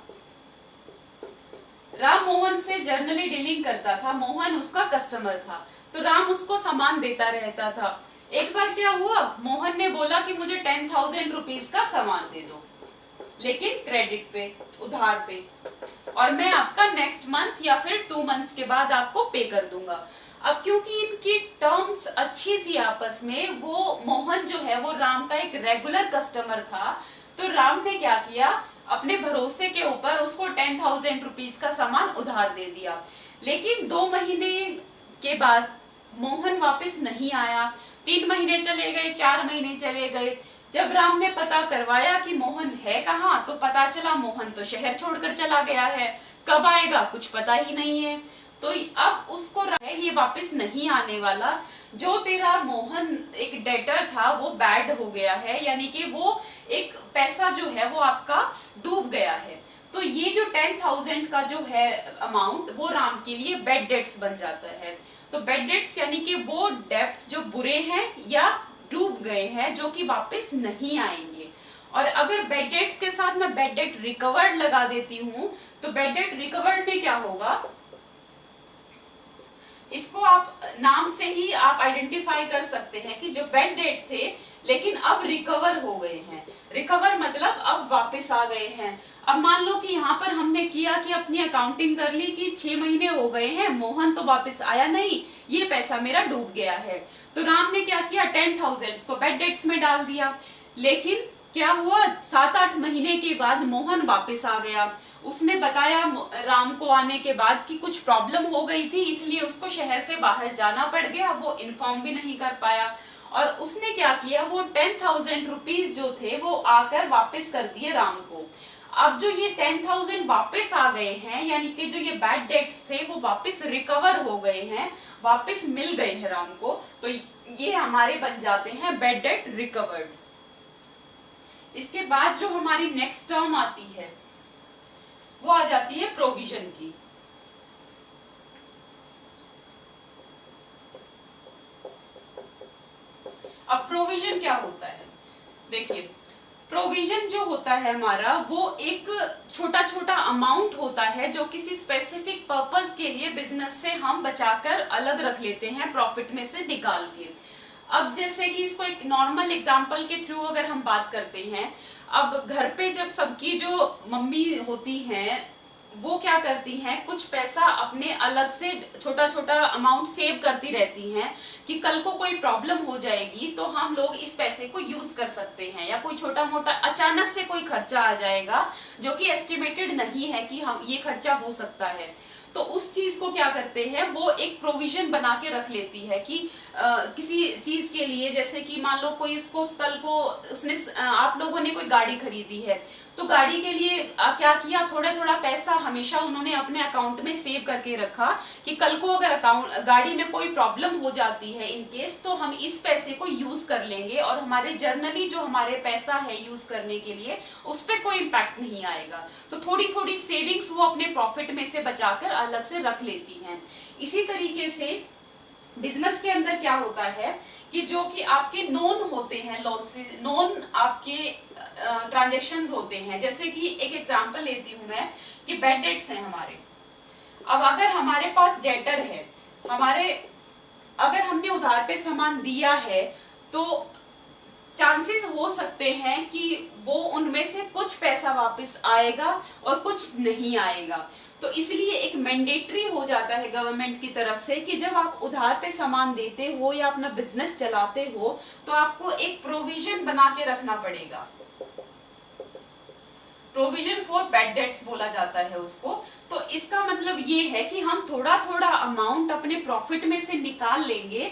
राम मोहन से जर्नली डीलिंग करता था, मोहन उसका कस्टमर था, तो राम उसको सामान देता रहता था। एक बार क्या हुआ, मोहन ने बोला कि मुझे 10,000 रुपीज का सामान दे दो, लेकिन क्रेडिट पे, उधार पे, और मैं आपका नेक्स्ट मंथ या फिर 2 मंथ्स के बाद आपको पे कर दूंगा। अब क्योंकि इनकी टर्म्स अच्छी थी आपस में, वो मोहन जो है वो राम का एक रेगुलर कस्टमर था, तो राम ने क्या किया, अपने भरोसे के ऊपर उसको 10,000 रुपीज का सामान उधार दे दिया। लेकिन 2 महीने के बाद मोहन वापस नहीं आया, 3 महीने चले गए, 4 महीने चले गए। जब राम ने पता करवाया कि मोहन है कहाँ, तो पता चला मोहन तो शहर छोड़कर चला गया है, कब आएगा कुछ पता ही नहीं है। तो अब उसको ये वापस नहीं आने वाला, जो तेरा मोहन एक डेटर था वो बैड हो गया है, यानी कि वो एक पैसा जो है वो आपका डूब गया है। तो ये जो 10,000 का जो है अमाउंट, वो राम के लिए बैड डेट्स बन जाता है। तो बैड डेट्स यानी कि वो डेब्ट्स जो बुरे हैं या डूब गए हैं, जो कि वापस नहीं आएंगे। और अगर बैड डेट्स के साथ मैं बैड डेट रिकवर्ड लगा देती हूँ, तो बैड डेट रिकवर्ड में क्या होगा, इसको आप नाम से ही आप आइडेंटिफाई कर सकते हैं कि जो बैड डेट थे लेकिन अब रिकवर हो गए हैं। रिकवर मतलब अब वापस आ गए हैं। अब मान लो कि यहाँ पर हमने किया कि अपनी अकाउंटिंग कर ली कि 6 महीने हो गए हैं, मोहन तो वापस आया नहीं, ये पैसा मेरा डूब गया है। तो राम ने क्या किया, 10,000 को बैड डेट्स में डाल दिया, लेकिन क्या हुआ, 7-8 महीने के बाद मोहन वापस आ गया। उसने बताया राम को आने के बाद कि कुछ प्रॉब्लम हो गई थी, इसलिए उसको शहर से बाहर जाना पड़ गया, वो इन्फॉर्म भी नहीं कर पाया। और उसने क्या किया, वो 10,000 रुपीज जो थे वो आकर वापस कर दिए राम को। अब जो ये 10,000 वापस आ गए हैं, यानी कि जो ये बैड डेट्स थे वो वापस रिकवर हो गए हैं, वापस मिल गए हैं राम को, तो ये हमारे बन जाते हैं बैड डेट रिकवर्ड। इसके बाद जो हमारी नेक्स्ट टर्म आती है वो आ जाती है प्रोविजन की। अब प्रोविजन क्या होता है, देखिए प्रोविजन जो होता है हमारा, वो एक छोटा छोटा अमाउंट होता है जो किसी स्पेसिफिक पर्पस के लिए बिजनेस से हम बचाकर अलग रख लेते हैं, प्रॉफिट में से निकाल के। अब जैसे कि इसको एक नॉर्मल एग्जांपल के थ्रू अगर हम बात करते हैं, अब घर पे जब सबकी जो मम्मी होती हैं वो क्या करती हैं, कुछ पैसा अपने अलग से छोटा छोटा अमाउंट सेव करती रहती हैं कि कल को कोई प्रॉब्लम हो जाएगी तो हम लोग इस पैसे को यूज कर सकते हैं, या कोई छोटा मोटा अचानक से कोई खर्चा आ जाएगा जो कि एस्टिमेटेड नहीं है कि हम ये खर्चा हो सकता है, तो उस चीज को क्या करते हैं, वो एक प्रोविजन बना के रख लेती है कि किसी चीज के लिए, जैसे कि मान लो कोई उसको कल को उसने आप लोगों ने कोई गाड़ी खरीदी है, तो गाड़ी के लिए क्या किया, थोड़ा थोड़ा पैसा हमेशा उन्होंने अपने अकाउंट में सेव करके रखा कि कल को अगर अकाउंट गाड़ी में कोई प्रॉब्लम हो जाती है इन केस, तो हम इस पैसे को यूज कर लेंगे और हमारे जर्नली जो हमारे पैसा है यूज करने के लिए उस पर कोई इम्पैक्ट नहीं आएगा। तो थोड़ी थोड़ी सेविंग्स वो अपने प्रॉफिट में से बचाकर अलग से रख लेती हैं। इसी तरीके से बिजनेस के अंदर क्या होता है कि जो कि आपके नोन होते हैं, नोन आपके ट्रांजेक्शन्स होते हैं, जैसे कि एक एग्जांपल लेती हूं मैं कि बैड डेट्स हैं हमारे। अब अगर हमारे पास डेटर है, हमारे अगर हमने उधार पे सामान दिया है तो चांसेस हो सकते हैं कि वो उनमें से कुछ पैसा वापस आएगा और कुछ नहीं आएगा। तो इसलिए एक मैंडेटरी हो जाता है गवर्नमेंट की तरफ से कि जब आप उधार पे सामान देते हो या अपना बिजनेस चलाते हो तो आपको एक प्रोविजन बना के रखना पड़ेगा। प्रोविजन फॉर बैड डेट्स बोला जाता है उसको। तो इसका मतलब ये है कि हम थोड़ा थोड़ा अमाउंट अपने प्रॉफिट में से निकाल लेंगे,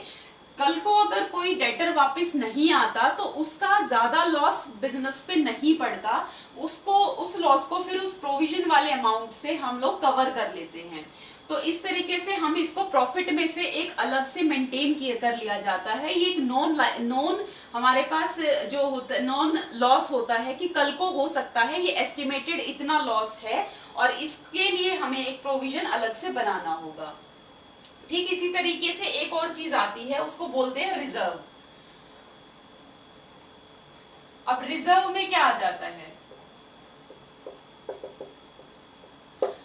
कल को अगर कोई डेटर वापस नहीं आता तो उसका ज्यादा लॉस बिजनेस पे नहीं पड़ता, उसको उस लॉस को फिर उस प्रोविजन वाले अमाउंट से हम लोग कवर कर लेते हैं। तो इस तरीके से हम इसको प्रॉफिट में से एक अलग से मेंटेन कर लिया जाता है। ये एक नॉन हमारे पास जो होता है नॉन लॉस होता है कि कल को हो सकता है, ये एस्टिमेटेड इतना लॉस है और इसके लिए हमें एक प्रोविजन अलग से बनाना होगा। ठीक इसी तरीके से एक और चीज आती है, उसको बोलते हैं रिजर्व। अब रिजर्व में क्या आ जाता है,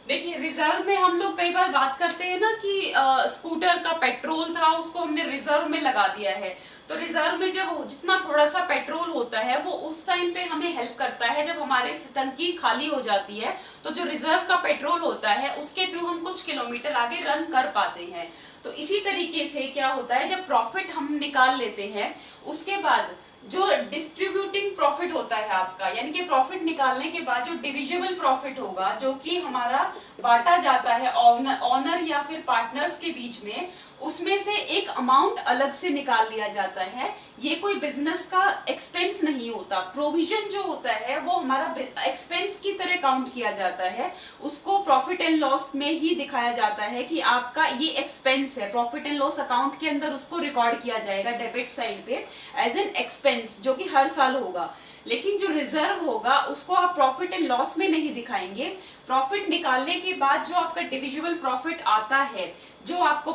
देखिए रिजर्व में हम लोग कई बार बात करते हैं ना कि स्कूटर का पेट्रोल था उसको हमने रिजर्व में लगा दिया है। तो रिजर्व में जब जितना थोड़ा सा पेट्रोल होता है वो उस टाइम पे हमें हेल्प करता है, जब हमारे टंकी खाली हो जाती है तो जो रिजर्व का पेट्रोल होता है उसके थ्रू हम कुछ किलोमीटर आगे रन कर पाते हैं। तो इसी तरीके से क्या होता है, जब प्रॉफिट हम निकाल लेते हैं उसके बाद जो डिस्ट्रीब्यूटिंग प्रॉफिट होता है आपका, यानी कि प्रॉफिट निकालने के बाद जो डिविजिबल प्रॉफिट होगा जो कि हमारा बांटा जाता है ऑनर या फिर पार्टनर्स के बीच में, उसमें से एक अमाउंट अलग से निकाल लिया जाता है। ये कोई बिजनेस का एक्सपेंस नहीं होता। प्रोविजन जो होता है वो हमारा एक्सपेंस की तरह काउंट किया जाता है, उसको प्रॉफिट एंड लॉस में ही दिखाया जाता है कि आपका ये एक्सपेंस है। प्रॉफिट एंड लॉस अकाउंट के अंदर उसको रिकॉर्ड किया जाएगा डेबिट साइड पे एज एन एक्सपेंस, जो कि हर साल होगा। लेकिन जो रिजर्व होगा उसको आप प्रॉफिट एंड लॉस में नहीं दिखाएंगे। प्रॉफिट निकालने के बाद जो आपका डिविजिबल प्रॉफिट आता है, जो आपको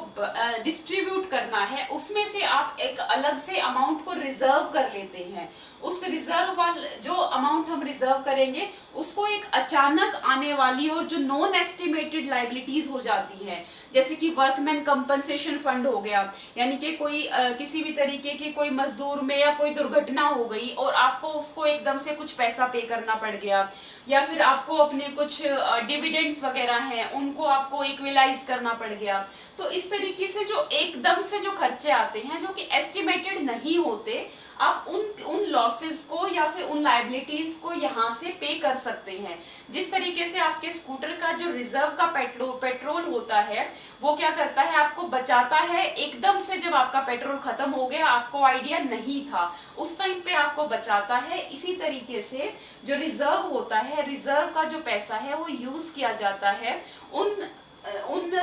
डिस्ट्रीब्यूट करना है, उसमें से आप एक अलग से अमाउंट को रिजर्व कर लेते हैं। उस रिजर्व वाला जो अमाउंट हम रिजर्व करेंगे उसको एक अचानक आने वाली और जो नॉन एस्टिमेटेड लाइबिलिटीज हो जाती है, जैसे कि वर्कमैन कंपनसेशन फंड हो गया, यानी कि कोई किसी भी तरीके की कोई मजदूर में या कोई दुर्घटना हो गई और आपको उसको एकदम से कुछ पैसा पे करना पड़ गया, या फिर आपको अपने कुछ डिविडेंड्स वगैरह हैं उनको आपको इक्विलाइज करना पड़ गया। तो इस तरीके से जो एकदम से जो खर्चे आते हैं जो कि एस्टिमेटेड नहीं होते, आप उन लॉसेस को या फिर उन लायबिलिटीज को यहाँ से पे कर सकते हैं। जिस तरीके से आपके स्कूटर का जो रिजर्व का पेट्रोल होता है वो क्या करता है, आपको बचाता है। एकदम से जब आपका पेट्रोल खत्म हो गया, आपको आइडिया नहीं था, उस टाइम पे आपको बचाता है। इसी तरीके से जो रिजर्व होता है, रिजर्व का जो पैसा है वो यूज किया जाता है उन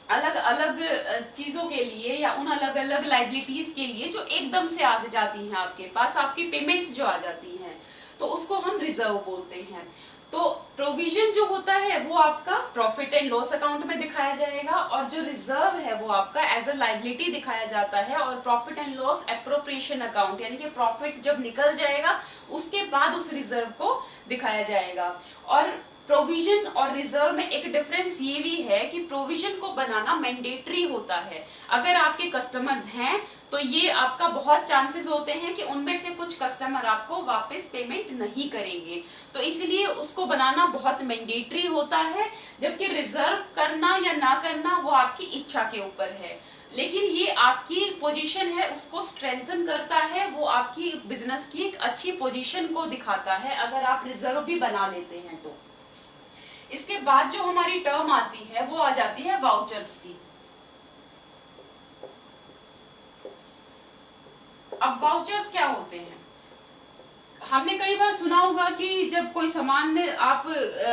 अलग अलग चीजों के लिए या उन अलग अलग लाइबिलिटीज के लिए जो एकदम से आ जाती हैं आपके पास, आपकी पेमेंट्स जो आ जाती हैं, तो उसको हम रिजर्व बोलते हैं। तो प्रोविजन जो होता है वो आपका प्रॉफिट एंड लॉस अकाउंट में दिखाया जाएगा, और जो रिजर्व है वो आपका एज अ लाइबिलिटी दिखाया जाता है, और profit and loss appropriation account, यानी कि प्रॉफिट जब निकल जाएगा उसके बाद उस रिजर्व को दिखाया जाएगा। और प्रोविजन और रिजर्व में एक डिफरेंस ये भी है कि प्रोविजन को बनाना मैंडेटरी होता है। अगर आपके कस्टमर्स हैं तो ये आपका बहुत चांसेस होते हैं कि उनमें से कुछ कस्टमर आपको वापस पेमेंट नहीं करेंगे, तो इसलिए उसको बनाना बहुत मैंडेटरी होता है। जबकि रिजर्व करना या ना करना वो आपकी इच्छा के ऊपर है, लेकिन ये आपकी पोजीशन है उसको स्ट्रेंथन करता है, वो आपकी बिजनेस की एक अच्छी पोजीशन को दिखाता है अगर आप रिजर्व भी बना लेते हैं तो। इसके बाद जो हमारी टर्म आती है वो आ जाती है वाउचर्स की। अब वाउचर्स क्या होते हैं? हमने कई बार सुना होगा कि जब कोई सामान आप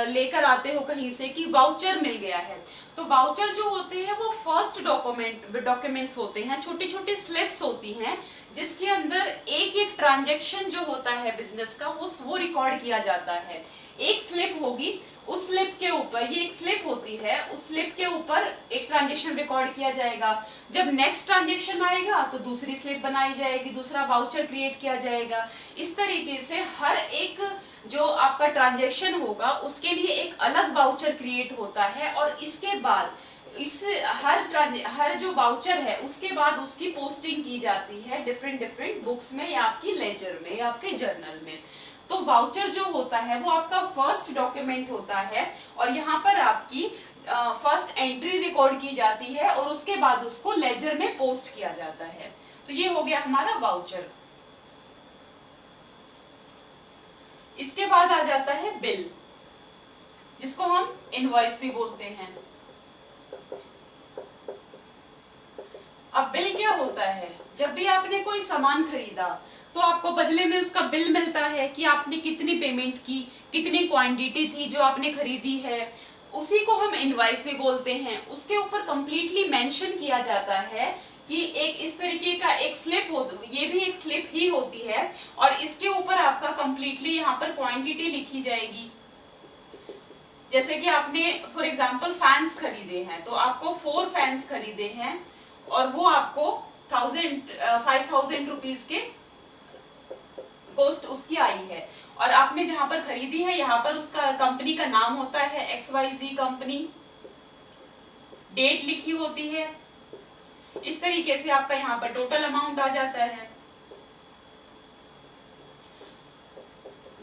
लेकर आते हो कहीं से कि वाउचर मिल गया है, तो वाउचर जो होते हैं वो फर्स्ट डॉक्यूमेंट्स होते हैं, छोटी छोटी स्लिप्स होती हैं जिसके अंदर एक एक ट्रांजैक्शन जो होता है बिजनेस का वो रिकॉर्ड किया जाता है। एक स्लिप होगी, उस स्लिप के ऊपर, ये एक स्लिप होती है, उस स्लिप के ऊपर एक ट्रांजैक्शन रिकॉर्ड किया जाएगा। जब नेक्स्ट ट्रांजैक्शन आएगा तो दूसरी स्लिप बनाई जाएगी, दूसरा वाउचर क्रिएट किया जाएगा। इस तरीके से हर एक जो आपका ट्रांजैक्शन होगा उसके लिए एक अलग वाउचर क्रिएट होता है, और इसके बाद इस हर जो वाउचर है उसके बाद उसकी पोस्टिंग की जाती है डिफरेंट बुक्स में या आपकी लेजर में या आपके जर्नल में। तो वाउचर जो होता है वो आपका फर्स्ट डॉक्यूमेंट होता है, और यहाँ पर आपकी फर्स्ट एंट्री रिकॉर्ड की जाती है और उसके बाद उसको लेजर में पोस्ट किया जाता है। तो ये हो गया हमारा वाउचर। इसके बाद आ जाता है बिल, जिसको हम इनवॉइस भी बोलते हैं। अब बिल क्या होता है? जब भी आपने कोई सामान खरीदा तो आपको बदले में उसका बिल मिलता है कि आपने कितनी पेमेंट की, कितनी क्वांटिटी थी जो आपने खरीदी है, उसी को हम इनवॉइस भी बोलते हैं। उसके ऊपर कंप्लीटली मेंशन किया जाता है कि एक इस तरीके का एक स्लिप हो, ये भी एक स्लिप ही होती है, और इसके ऊपर आपका कंप्लीटली यहाँ पर क्वांटिटी लिखी जाएगी। जैसे कि आपने फॉर एग्जांपल फैंस खरीदे हैं, तो आपको 4 फैंस खरीदे हैं और वो आपको 5,000 रुपीज के कॉस्ट उसकी आई है, और आपने जहां पर खरीदी है यहाँ पर उसका कंपनी का नाम होता है XYZ कंपनी, डेट लिखी होती है। इस तरीके से आपका यहाँ पर टोटल अमाउंट आ जाता है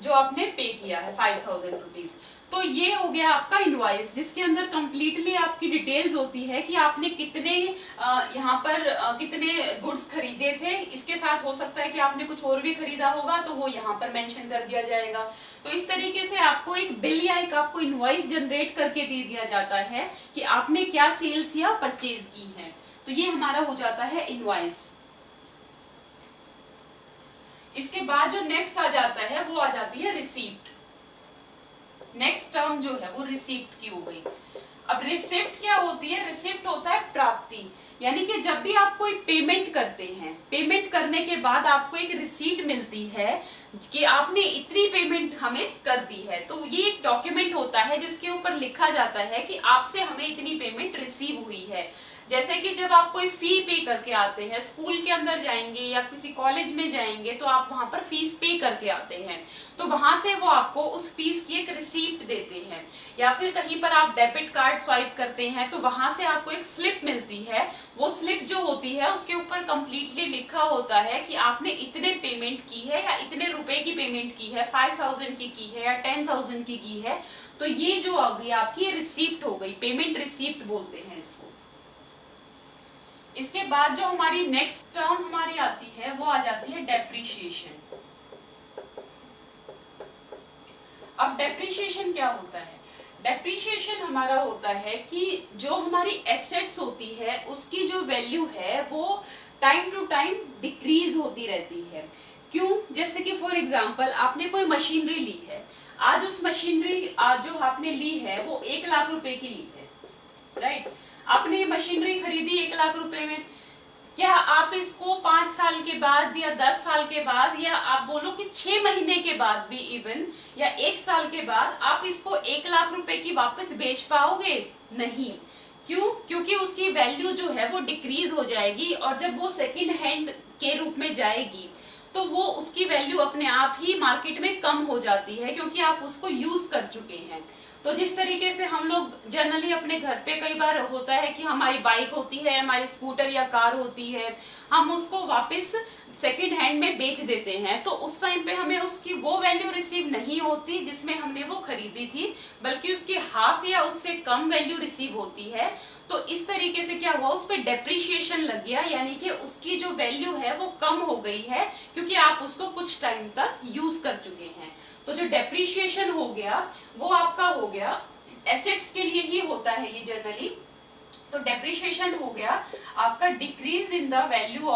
जो आपने पे किया है 5,000 रुपीज। तो ये हो गया आपका इनवॉइस, जिसके अंदर कंप्लीटली आपकी डिटेल्स होती है कि आपने कितने यहाँ पर कितने गुड्स खरीदे थे। इसके साथ हो सकता है कि आपने कुछ और भी खरीदा होगा तो वो यहाँ पर मेंशन कर दिया जाएगा। तो इस तरीके से आपको एक बिल या एक आपको इनवॉइस जनरेट करके दे दिया जाता है कि आपने क्या सेल्स या परचेज की है। तो ये हमारा हो जाता है इनवॉइस। इसके बाद जो नेक्स्ट आ जाता है वो आ जाती है रिसीप्ट। नेक्स्ट टर्म जो है वो रिसिप्ट की हो गई। अब रिसिप्ट क्या होती है? रिसिप्ट होता है प्राप्ति, यानी कि जब भी आप कोई पेमेंट करते हैं, पेमेंट करने के बाद आपको एक रिसीट मिलती है कि आपने इतनी पेमेंट हमें कर दी है। तो ये एक डॉक्यूमेंट होता है जिसके ऊपर लिखा जाता है कि आपसे हमें इतनी पेमेंट रिसीव हुई है। जैसे कि जब आप कोई फी पे करके आते हैं, स्कूल के अंदर जाएंगे या किसी कॉलेज में जाएंगे तो आप वहां पर फीस पे करके आते हैं, तो वहां से वो आपको उस फीस की एक रिसीप्ट देते हैं। या फिर कहीं पर आप डेबिट कार्ड स्वाइप करते हैं तो वहां से आपको एक स्लिप मिलती है। वो स्लिप जो होती है उसके ऊपर कंप्लीटली लिखा होता है कि आपने इतने पेमेंट की है या इतने रुपए की पेमेंट की है, 5,000 की है या 10,000 की है। तो ये जो आ गई आपकी रिसीप्ट हो गई, पेमेंट रिसीप्ट बोलते हैं इसको। इसके बाद जो हमारी नेक्स्ट टर्म हमारी आती है वो आ जाती है डेप्रिसिएशन। अब डेप्रिसिएशन क्या होता है? डेप्रिसिएशन हमारा होता है कि जो हमारी एसेट्स होती है उसकी जो वैल्यू है वो टाइम टू टाइम डिक्रीज होती रहती है। क्यों? जैसे कि फॉर एग्जांपल आपने कोई मशीनरी ली है, आज उस मशीनरी जो आपने ली है वो 1 लाख रुपए की ली है, राइट? आपने ये मशीनरी खरीदी 1 लाख रुपए में, क्या आप इसको 5 साल के बाद या 10 साल के बाद या आप बोलो कि 6 महीने के बाद भी इवन या 1 साल के बाद आप इसको 1 लाख रुपए की वापस बेच पाओगे? नहीं। क्यों? क्योंकि उसकी वैल्यू जो है वो डिक्रीज हो जाएगी और जब वो सेकंड हैंड के रूप में जाएगी तो वो उसकी वैल्यू अपने आप ही मार्केट में कम हो जाती है, क्योंकि आप उसको यूज कर चुके हैं। तो जिस तरीके से हम लोग जनरली अपने घर पे कई बार होता है कि हमारी बाइक होती है, हमारी स्कूटर या कार होती है, हम उसको वापस सेकंड हैंड में बेच देते हैं, तो उस टाइम पे हमें उसकी वो वैल्यू रिसीव नहीं होती जिसमें हमने वो खरीदी थी, बल्कि उसकी हाफ या उससे कम वैल्यू रिसीव होती है। तो इस तरीके से क्या हुआ, उस पर डेप्रिसिएशन लग गया, यानी कि उसकी जो वैल्यू है वो कम हो गई है, क्योंकि आप उसको कुछ टाइम तक यूज कर चुके हैं। तो जो डेप्रिसिएशन हो गया वो आपका हो गया, एसेट्स के लिए ही होता है ये जनरली। तो डेप्रिसिएशन हो गया आपका decrease in the value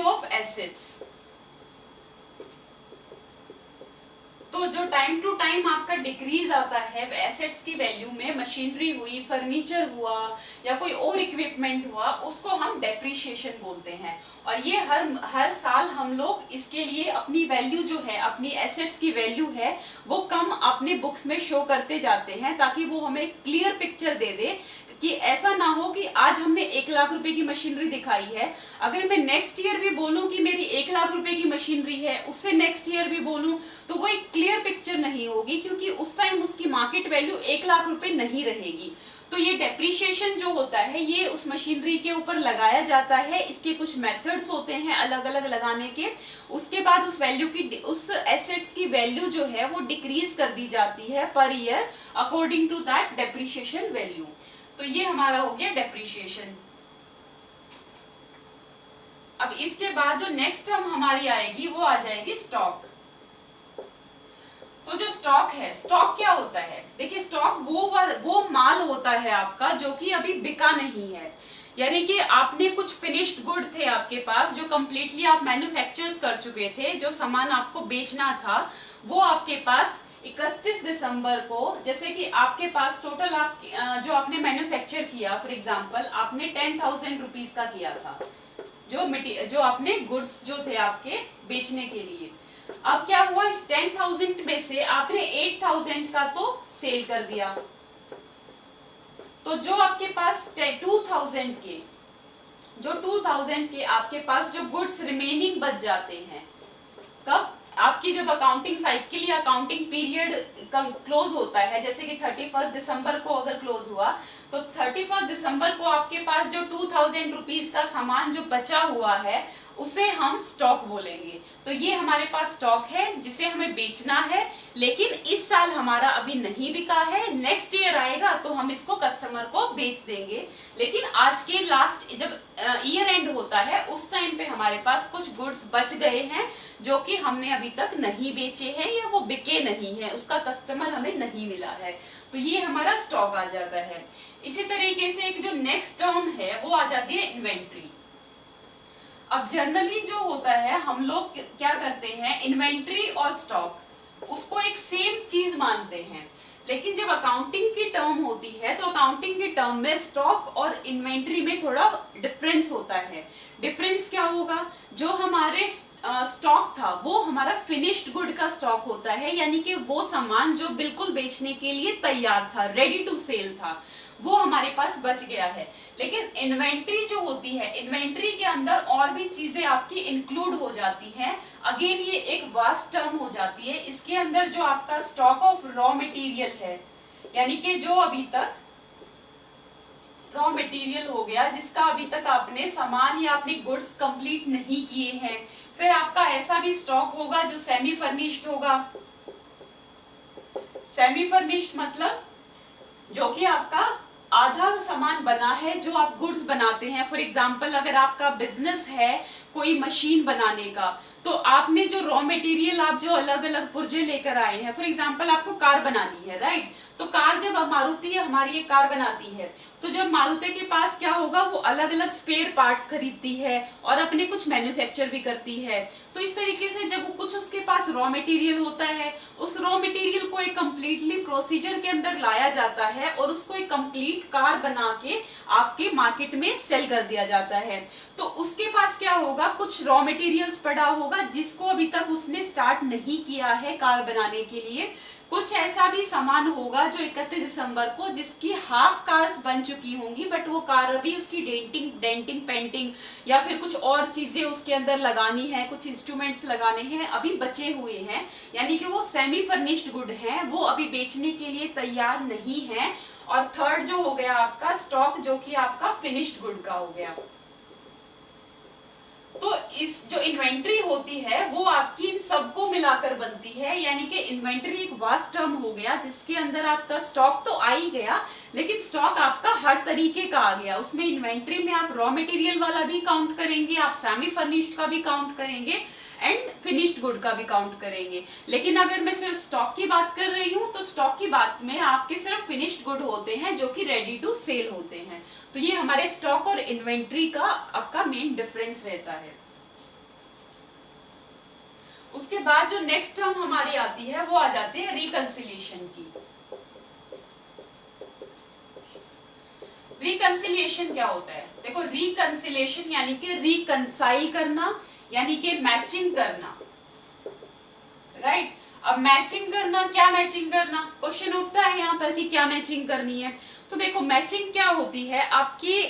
of assets. तो जो टाइम टू टाइम आपका डिक्रीज आता है एसेट्स की वैल्यू में, मशीनरी हुई, फर्नीचर हुआ या कोई और इक्विपमेंट हुआ, उसको हम डेप्रिसिएशन बोलते हैं। और ये हर साल हम लोग इसके लिए अपनी वैल्यू जो है, अपनी एसेट्स की वैल्यू है वो कम अपने बुक्स में शो करते जाते हैं, ताकि वो हमें क्लियर पिक्चर दे दे कि ऐसा ना हो कि आज हमने 1 लाख रुपए की मशीनरी दिखाई है, अगर मैं नेक्स्ट ईयर भी बोलूं कि मेरी 1 लाख रुपए की मशीनरी है, उससे नेक्स्ट ईयर भी बोलूं, तो वो एक क्लियर पिक्चर नहीं होगी, क्योंकि उस टाइम उसकी मार्केट वैल्यू 1 लाख रुपए नहीं रहेगी। तो ये डेप्रिसिएशन जो होता है ये उस मशीनरी के ऊपर लगाया जाता है। इसके कुछ मेथड्स होते हैं अलग अलग लगाने के। उसके बाद उस वैल्यू की, उस एसेट्स की वैल्यू जो है वो डिक्रीज कर दी जाती है per year according to that depreciation value. तो ये हमारा हो गया डेप्रिसिएशन। अब इसके बाद जो नेक्स्ट टर्म हमारी आएगी वो आ जाएगी स्टॉक। तो जो स्टॉक है, स्टॉक क्या होता है? देखिए, स्टॉक वो माल होता है आपका जो कि अभी बिका नहीं है, यानी कि आपने कुछ फिनिश्ड गुड थे आपके पास जो कंप्लीटली आप मैन्युफैक्चर्स कर चुके थे, जो सामान आपको बेचना था वो आपके पास 31 दिसंबर को, जैसे कि आपके पास टोटल आप जो आपने मैन्युफैक्चर किया, फॉर एग्जांपल आपने 10,000 रुपीज का किया था, जो आपने गुड्स जो थे आपके बेचने के लिए। अब क्या हुआ, इस 10,000 में से आपने 8,000 का तो सेल कर दिया, तो जो आपके पास 2,000 के आपके पास जो गुड्स रिमेनिंग बच जाते हैं, कब? आपकी जब अकाउंटिंग साइकिल या अकाउंटिंग पीरियड क्लोज होता है, जैसे कि 31 दिसंबर को अगर क्लोज हुआ, तो 31 दिसंबर को आपके पास जो 2,000 रुपीज का सामान जो बचा हुआ है उसे हम स्टॉक बोलेंगे। तो ये हमारे पास स्टॉक है जिसे हमें बेचना है, लेकिन इस साल हमारा अभी नहीं बिका है, नेक्स्ट ईयर आएगा तो हम इसको कस्टमर को बेच देंगे। लेकिन आज के लास्ट जब ईयर एंड होता है उस टाइम पे हमारे पास कुछ गुड्स बच गए हैं जो कि हमने अभी तक नहीं बेचे हैं या वो बिके नहीं है, उसका कस्टमर हमें नहीं मिला है, तो ये हमारा स्टॉक आ जाता है। इसी तरीके से एक जो नेक्स्ट टर्म है वो आ जाती है इन्वेंट्री। अब जनरली जो होता है हम लोग क्या करते हैं, इन्वेंट्री और स्टॉक उसको एक सेम चीज मानते हैं, लेकिन जब अकाउंटिंग की टर्म होती है तो अकाउंटिंग की टर्म में स्टॉक और इन्वेंट्री में थोड़ा डिफरेंस होता है। डिफरेंस क्या होगा, जो हमारे स्टॉक था वो हमारा फिनिश्ड गुड का स्टॉक होता है, यानी कि वो सामान जो बिल्कुल बेचने के लिए तैयार था, रेडी टू सेल था, वो हमारे पास बच गया है। लेकिन इन्वेंट्री जो होती है, इन्वेंट्री के अंदर और भी चीजें आपकी इंक्लूड हो जाती हैं। अगेन ये एक वास्ट टर्म हो जाती है। इसके अंदर जो आपका स्टॉक ऑफ रॉ मटेरियल है, यानी कि जो अभी तक रॉ मटेरियल हो गया, जिसका अभी तक आपने सामान या अपने गुड्स कंप्लीट नहीं किए हैं। फिर आपका ऐसा भी स्टॉक होगा जो सेमी फर्निश्ड होगा। सेमी फर्निश्ड मतलब जो कि आपका आधा सामान बना है जो आप गुड्स बनाते हैं। फॉर एग्जाम्पल अगर आपका बिजनेस है कोई मशीन बनाने का, तो आपने जो रॉ मटेरियल आप जो अलग अलग पुर्जे लेकर आए हैं, फॉर एग्जाम्पल आपको कार बनानी है, राइट। तो कार जब मारुति हमारी ये कार बनाती है, तो जब मारुति के पास क्या होगा, वो अलग अलग स्पेयर पार्ट्स खरीदती है और अपने कुछ मैन्युफैक्चर भी करती है। तो इस तरीके से जब कुछ उसके पास रॉ मटेरियल होता है, उस रॉ मटेरियल को एक कंप्लीटली प्रोसीजर के अंदर लाया जाता है और उसको एक कंप्लीट कार बना के आपके मार्केट में सेल कर दिया जाता है। तो उसके पास क्या होगा, कुछ रॉ मटेरियल्स पड़ा होगा जिसको अभी तक उसने स्टार्ट नहीं किया है कार बनाने के लिए। कुछ ऐसा भी सामान होगा जो 31 दिसंबर को जिसकी हाफ कार्स बन चुकी होंगी, बट वो कार अभी उसकी डेंटिंग पेंटिंग या फिर कुछ और चीजें उसके अंदर लगानी है, कुछ इंस्ट्रूमेंट्स लगाने हैं, अभी बचे हुए हैं, यानी कि वो सेमी फर्निश्ड गुड हैं, वो अभी बेचने के लिए तैयार नहीं है। और थर्ड जो हो गया आपका स्टॉक, जो कि आपका फिनिश्ड गुड का हो गया। तो इस जो इन्वेंट्री होती है वो आपकी इन सबको मिलाकर बनती है, यानी कि इन्वेंट्री एक वास्ट टर्म हो गया जिसके अंदर आपका स्टॉक तो आ ही गया, लेकिन स्टॉक आपका हर तरीके का आ गया। उसमें इन्वेंट्री में आप रॉ मटेरियल वाला भी काउंट करेंगे, आप सेमी फर्निश्ड का भी काउंट करेंगे एंड फिनिश्ड गुड का भी काउंट करेंगे। लेकिन अगर मैं सिर्फ स्टॉक की बात कर रही हूँ तो स्टॉक की बात में आपके सिर्फ फिनिश्ड गुड होते हैं जो कि रेडी टू सेल होते हैं। तो ये हमारे स्टॉक और इन्वेंट्री का आपका मेन डिफरेंस रहता है। उसके बाद जो नेक्स्ट टर्म हमारी आती है वो आ जाती है रिकंसिलिएशन की। रिकंसिलिएशन क्या होता है, देखो रिकंसिलिएशन यानी कि रिकंसाइल करना, यानी कि मैचिंग करना, राइट। अब मैचिंग करना, क्या मैचिंग करना, क्वेश्चन उठता है यहाँ पर कि क्या मैचिंग करनी है। तो देखो मैचिंग क्या होती है, आपकी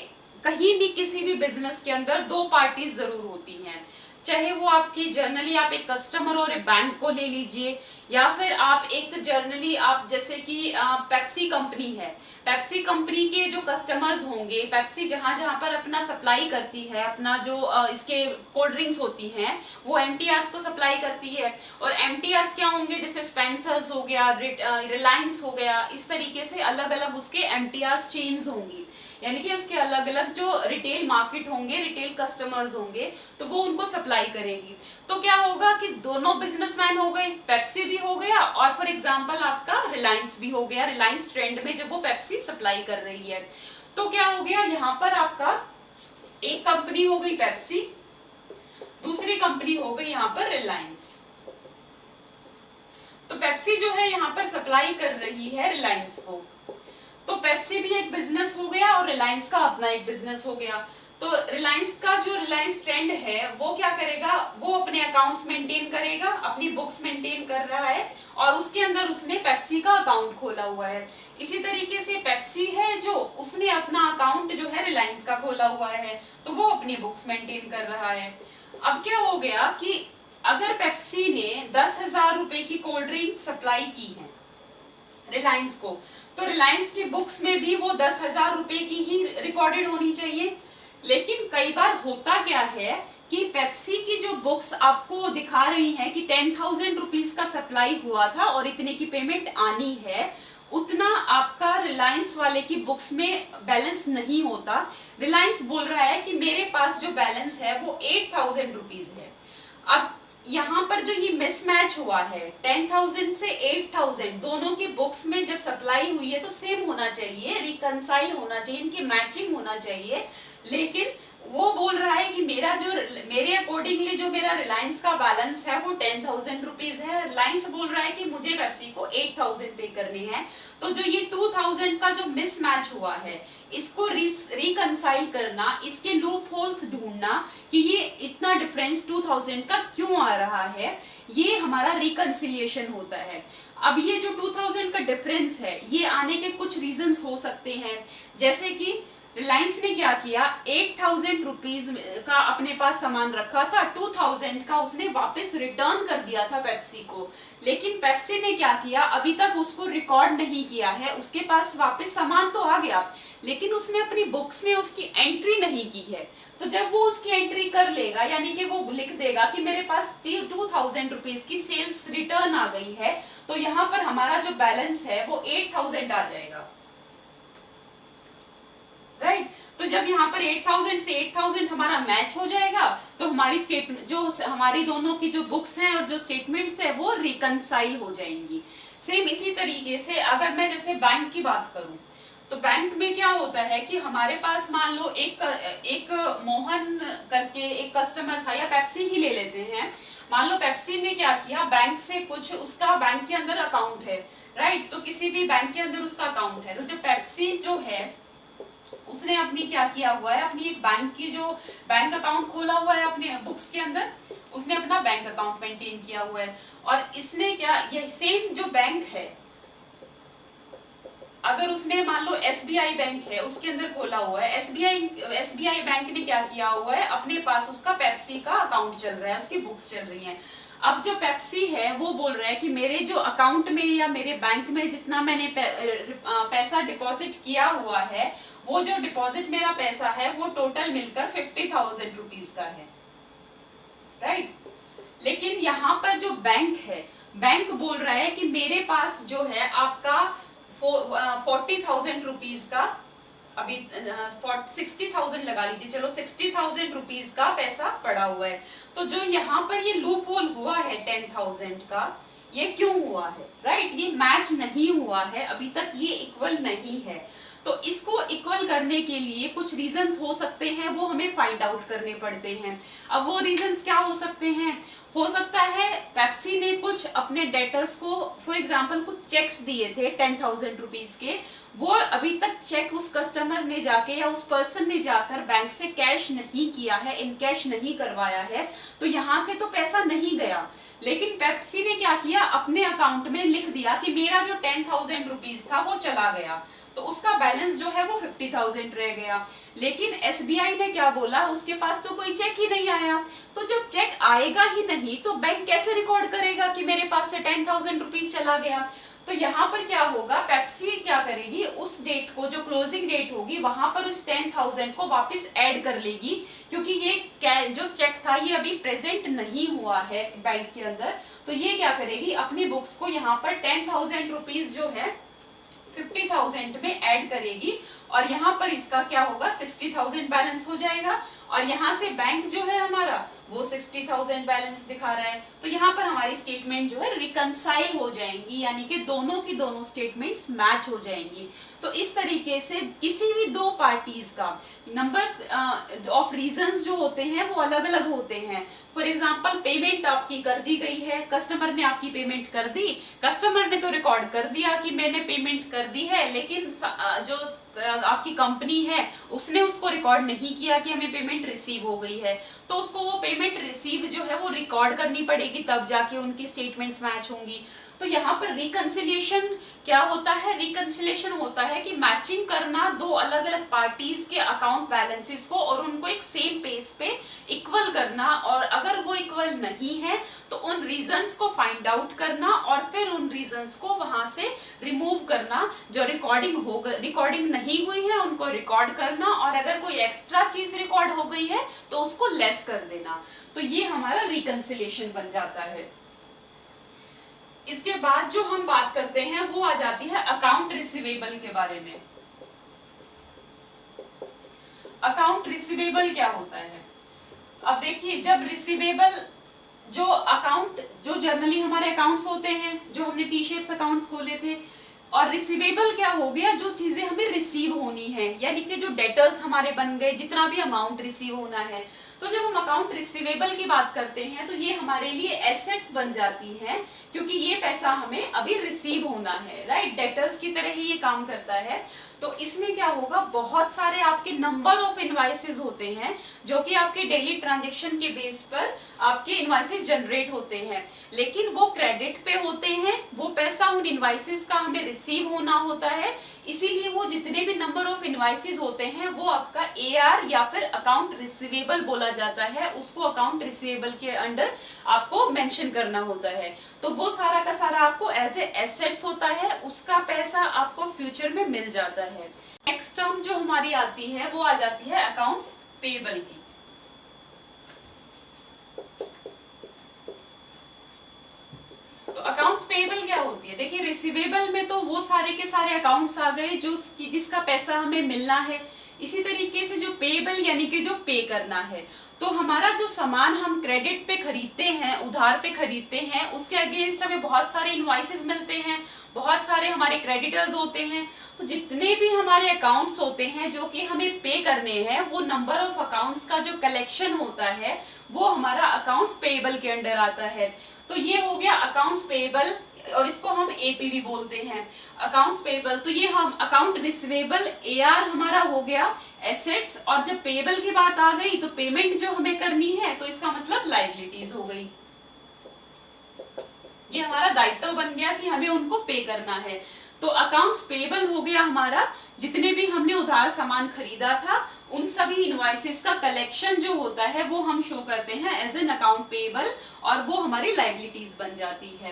कहीं भी किसी भी बिजनेस के अंदर दो पार्टीज जरूर होती हैं, चाहे वो आपकी जर्नली आप एक कस्टमर और एक बैंक को ले लीजिए, या फिर आप एक जर्नली आप जैसे कि पेप्सी कंपनी है, पेप्सी कंपनी के जो कस्टमर्स होंगे, पेप्सी जहां जहां पर अपना सप्लाई करती है, अपना जो इसके कोल्ड ड्रिंक्स होती हैं वो एमटीआर्स को सप्लाई करती है। और एमटीआर्स क्या होंगे, जैसे स्पेंसर्स हो गया, रिलायंस हो गया, इस तरीके से अलग अलग उसके एमटीआर्स चेन्स होंगी, यानी कि उसके अलग अलग जो रिटेल मार्केट होंगे, रिटेल कस्टमर्स होंगे, तो वो उनको सप्लाई करेगी। तो क्या होगा कि दोनों बिजनेसमैन हो गए, पेप्सी भी हो गया और फॉर एग्जांपल आपका रिलायंस भी हो गया, रिलायंस ट्रेंड में जब वो पेप्सी सप्लाई कर रही है। तो क्या हो गया, यहाँ पर आपका एक कंपनी हो गई पेप्सी, दूसरी कंपनी हो गई यहाँ पर रिलायंस। तो पेप्सी जो है यहाँ पर सप्लाई कर रही है रिलायंस को, तो पेप्सी भी एक बिजनेस हो गया और रिलायंस का अपना एक बिजनेस हो गया। तो रिलायंस का जो रिलायंस ट्रेंड है वो क्या करेगा, वो अपने अकाउंट्स मेंटेन करेगा, अपनी बुक्स मेंटेन कर रहा है और उसके अंदर उसने पेप्सी का अकाउंट खोला हुआ है। इसी तरीके से पेप्सी है जो उसने अपना अकाउंट जो है रिलायंस का खोला हुआ है, तो वो अपनी बुक्स मेंटेन कर रहा है। अब क्या हो गया कि अगर पेप्सी ने 10,000 रुपए की कोल्ड ड्रिंक सप्लाई की है रिलायंस को, तो रिलायंस की बुक्स में भी वो 10,000 रुपए की ही रिकॉर्डेड होनी चाहिए। लेकिन कई बार होता क्या है कि पेप्सी की जो बुक्स आपको दिखा रही हैं कि 10,000 रुपीज का सप्लाई हुआ था और इतने की पेमेंट आनी है, उतना आपका रिलायंस वाले की बुक्स में बैलेंस नहीं होता। रिलायंस बोल रहा है कि मेरे पास जो बैलेंस है वो 8,000 रुपीज है। अब यहाँ पर जो ये मिसमैच हुआ है 10,000 से 8,000 दोनों की बुक्स में जब सप्लाई हुई है तो सेम होना चाहिए, रिकंसाइल होना चाहिए, इनकी मैचिंग होना चाहिए। लेकिन वो बोल रहा है कि मेरे अकॉर्डिंगली जो मेरा रिलायंस का बैलेंस है वो 10,000 रुपीज है, रिलायंस बोल रहा है कि मुझे पेप्सी को 8,000 पे करने हैं। तो जो ये 2,000 का जो मिसमैच हुआ है इसको रिकंसाइल करना, इसके लूप होल्स ढूंढना कि ये इतना डिफरेंस 2,000 का क्यों आ रहा है, ये हमारा रिकंसिलिएशन होता है। अब ये जो 2,000 का डिफरेंस है ये आने के कुछ रीजंस हो सकते हैं, जैसे कि रिलायंस ने क्या किया, 8,000 रुपीज का अपने पास सामान रखा था, 2,000 का उसने वापस रिटर्न कर दिया था पेप्सी को। लेकिन पेप्सी ने क्या किया, अभी तक उसको रिकॉर्ड नहीं किया है, उसके पास वापस सामान तो आ गया लेकिन उसने अपनी बुक्स में उसकी एंट्री नहीं की है। तो जब वो उसकी एंट्री कर लेगा, यानी कि वो लिख देगा कि मेरे पास 2,000 रुपीज की सेल्स रिटर्न आ गई है, तो यहाँ पर हमारा जो बैलेंस है वो 8,000 आ जाएगा। राइट। तो जब यहाँ पर 8000 से 8000 हमारा मैच हो जाएगा तो हमारी स्टेटमेंट जो हमारी दोनों की जो बुक्स हैं और जो स्टेटमेंट्स है वो रिकंसाइल हो जाएंगी। सेम इसी तरीके से अगर मैं जैसे बैंक की बात करूं तो बैंक में क्या होता है कि हमारे पास मान लो एक मोहन करके एक कस्टमर था, या पेप्सी ही ले लेते हैं। मान लो पेप्सी ने क्या किया, बैंक से कुछ उसका बैंक के अंदर अकाउंट है, राइट। तो किसी भी बैंक के अंदर उसका अकाउंट है, तो जो पेप्सी जो है उसने अपनी क्या किया हुआ है, अपनी एक बैंक की जो बैंक अकाउंट खोला हुआ है अपने बुक्स के अंदर, उसने अपना बैंक अकाउंट मेंटेन किया हुआ है। और इसने क्या, ये सेम जो बैंक है अगर उसने मान लो एसबीआई बैंक है उसके अंदर खोला हुआ है, एसबीआई बैंक ने क्या किया हुआ है, अपने पास उसका पेप्सी का अकाउंट चल रहा है, उसकी बुक्स चल रही हैं। अब जो पेप्सी है वो बोल रहा है कि मेरे जो अकाउंट में या मेरे बैंक में जितना मैंने पैसा डिपॉजिट किया हुआ है, वो जो डिपॉजिट मेरा पैसा है वो टोटल मिलकर 50,000 रुपीज का है, राइट। लेकिन यहाँ पर जो बैंक है, बैंक बोल रहा है कि मेरे पास जो है आपका 40,000 रुपीज का, अभी 60,000 लगा लीजिए, चलो 60,000 रुपीज का पैसा पड़ा हुआ है। तो जो यहाँ पर ये लूप होल हुआ है 10,000 का, ये क्यों हुआ है, राइट। ये मैच नहीं हुआ है, अभी तक ये इक्वल नहीं है। तो इसको इक्वल करने के लिए कुछ रीजंस हो सकते हैं, वो हमें फाइंड आउट करने पड़ते हैं। अब वो रीजंस क्या हो सकते हैं, हो सकता है पेप्सी ने कुछ अपने डेटर्स को फॉर एग्जांपल कुछ चेक्स दिए थे 10,000 रुपीज के, वो अभी तक चेक उस कस्टमर ने जाके या उस पर्सन ने जाकर बैंक से कैश नहीं किया है, इन कैश नहीं करवाया है, तो यहाँ से तो पैसा नहीं गया। लेकिन पेप्सी ने क्या किया, अपने अकाउंट में लिख दिया कि मेरा जो 10,000 रुपीज था वो चला गया, तो उसका बैलेंस जो है वो 50,000 रह गया। लेकिन एसबीआई ने क्या बोला, उसके पास तो कोई चेक ही नहीं आया। तो जब चेक आएगा ही नहीं तो बैंक कैसे रिकॉर्ड करेगा कि मेरे पास से 10,000 रुपीज चला गया। तो यहाँ पर क्या होगा, पेप्सी क्या करेगी, उस डेट को जो क्लोजिंग डेट होगी वहां पर उस 10,000 को वापस ऐड कर लेगी, क्योंकि ये जो चेक था ये अभी प्रेजेंट नहीं हुआ है बैंक के अंदर। तो ये क्या करेगी, अपनी बुक्स को यहाँ पर 10,000 रुपीज जो है 50,000 में ऐड करेगी, और यहाँ पर इसका क्या होगा, 60,000 बैलेंस हो जाएगा। और यहाँ से बैंक जो है हमारा वो 60,000 बैलेंस दिखा रहा है। तो यहाँ पर हमारी स्टेटमेंट जो है रिकंसाइल हो जाएंगी, यानी कि दोनों की दोनों स्टेटमेंट्स मैच हो जाएंगी। तो इस तरीके से किसी भी दो पार्टीज का नंबर्स ऑफ रीजंस जो होते हैं वो अलग अलग होते हैं। फॉर एग्जाम्पल पेमेंट आपकी कर दी गई है, कस्टमर ने आपकी पेमेंट कर दी, कस्टमर ने तो रिकॉर्ड कर दिया कि मैंने पेमेंट कर दी है, लेकिन जो आपकी कंपनी है उसने उसको रिकॉर्ड नहीं किया कि हमें पेमेंट रिसीव हो गई है। तो उसको वो पेमेंट रिसीव जो है वो रिकॉर्ड करनी पड़ेगी, तब जाके उनकी स्टेटमेंट्स मैच होंगी। तो यहाँ पर रिकंसिलिएशन क्या होता है, रिकंसिलिएशन होता है कि मैचिंग करना दो अलग अलग पार्टीज के अकाउंट बैलेंसेस को और उनको एक सेम पेज पे इक्वल करना, और अगर वो इक्वल नहीं है तो उन रीजंस को फाइंड आउट करना और फिर उन रीजंस को वहां से रिमूव करना। जो रिकॉर्डिंग नहीं हुई है उनको रिकॉर्ड करना, और अगर कोई एक्स्ट्रा चीज रिकॉर्ड हो गई है तो उसको लेस कर देना। तो ये हमारा रिकंसिलिएशन बन जाता है। इसके बाद जो हम बात करते हैं वो आ जाती है अकाउंट रिसीवेबल के बारे में। अकाउंट रिसीवेबल क्या होता है, अब देखिए, जब रिसीवेबल जो अकाउंट जो जनरली हमारे अकाउंट्स होते हैं, जो हमने टी शेप्स अकाउंट्स खोले थे, और रिसीवेबल क्या हो गया, जो चीजें हमें रिसीव होनी है, यानी कि जो डेटर्स हमारे बन गए, जितना भी अमाउंट रिसीव होना है। तो जब हम अकाउंट रिसीवेबल की बात करते हैं तो ये हमारे लिए एसेट्स बन जाती हैं, क्योंकि ये पैसा हमें अभी रिसीव होना है, राइट। डेटर्स की तरह ही ये काम करता है। तो इसमें क्या होगा, बहुत सारे आपके नंबर ऑफ इनवाइसेस होते हैं जो कि आपके डेली ट्रांजैक्शन के बेस पर आपके इनवाइसेस जनरेट होते हैं, लेकिन वो क्रेडिट पे होते हैं, वो पैसा उन इनवाइसेस का हमें रिसीव होना होता है। इसीलिए वो जितने भी नंबर ऑफ इनवाइसेस होते हैं वो आपका एआर या फिर अकाउंट रिसीवेबल बोला जाता है, उसको अकाउंट रिसीवेबल के अंडर आपको मेंशन करना होता है। तो वो सारा का सारा आपको एज ए एसेट्स होता है, उसका पैसा आपको फ्यूचर में मिल जाता है। नेक्स्ट टर्म जो हमारी आती है वो आ जाती है अकाउंट्स पेएबल की। तो अकाउंट्स पेएबल क्या होती है, देखिए रिसीवेबल में तो वो सारे के सारे अकाउंट्स आ गए जो जिसका पैसा हमें मिलना है। इसी तरीके से जो पेबल यानी कि जो पे करना है, तो हमारा जो सामान हम क्रेडिट पे खरीदते हैं, उधार पे खरीदते हैं, उसके अगेंस्ट हमें बहुत सारे इनवॉइसेस मिलते हैं, बहुत सारे हमारे क्रेडिटर्स होते हैं। तो जितने भी हमारे अकाउंट्स होते हैं जो कि हमें पे करने हैं, वो नंबर ऑफ अकाउंट्स का जो कलेक्शन होता है वो हमारा अकाउंट्स पेएबल के अंडर आता है। तो ये हो गया अकाउंट्स पेएबल, और इसको हम एपीवी बोलते हैं, अकाउंट्स पेएबल। तो ये हम अकाउंट रिसीवेबल एआर हमारा हो गया एसेट्स, और जब पेएबल की बात आ गई तो पेमेंट जो हमें करनी है, तो इसका मतलब लायबिलिटीज हो गई। ये हमारा दायित्व बन गया कि हमें उनको पे करना है। तो अकाउंट्स पेएबल हो गया हमारा, जितने भी हमने उधार सामान खरीदा था उन सभी इनवॉइसेस का कलेक्शन जो होता है वो हम शो करते हैं एज एन अकाउंट पेएबल, और वो हमारी लायबिलिटीज बन जाती है।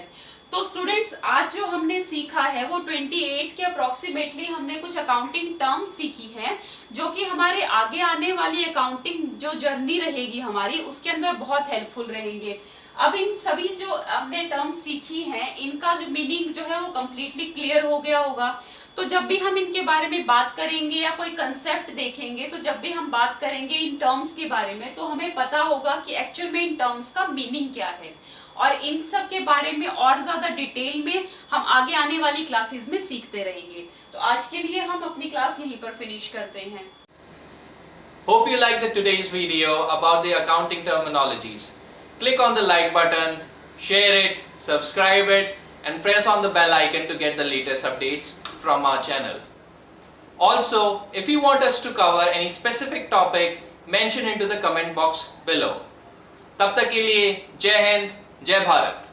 तो स्टूडेंट्स, आज जो हमने सीखा है वो 28 के अप्रोक्सीमेटली हमने कुछ अकाउंटिंग टर्म्स सीखी हैं, जो कि हमारे आगे आने वाली अकाउंटिंग जो जर्नी रहेगी हमारी, उसके अंदर बहुत हेल्पफुल रहेंगे। अब इन सभी जो हमने टर्म्स सीखी हैं, इनका जो मीनिंग जो है वो कम्प्लीटली क्लियर हो गया होगा। तो जब भी हम इनके बारे में बात करेंगे या कोई कंसेप्ट देखेंगे, तो जब भी हम बात करेंगे इन टर्म्स के बारे में, तो हमें पता होगा कि एक्चुअल में इन टर्म्स का मीनिंग क्या है, और इन सब के बारे में और ज्यादा डिटेल में हम आगे आने वाली क्लासेस में सीखते रहेंगे। तो आज के लिए हम अपनी क्लास यहीं पर फिनिश करते हैं। Hope you liked today's video about the accounting terminologies. Click on the like button, share it, subscribe it, and press on the bell icon to get the latest updates from our channel. Also, if you want us to cover any specific topic, mention into the comment box below. तब तक के लिए जय हिंद, जय भारत।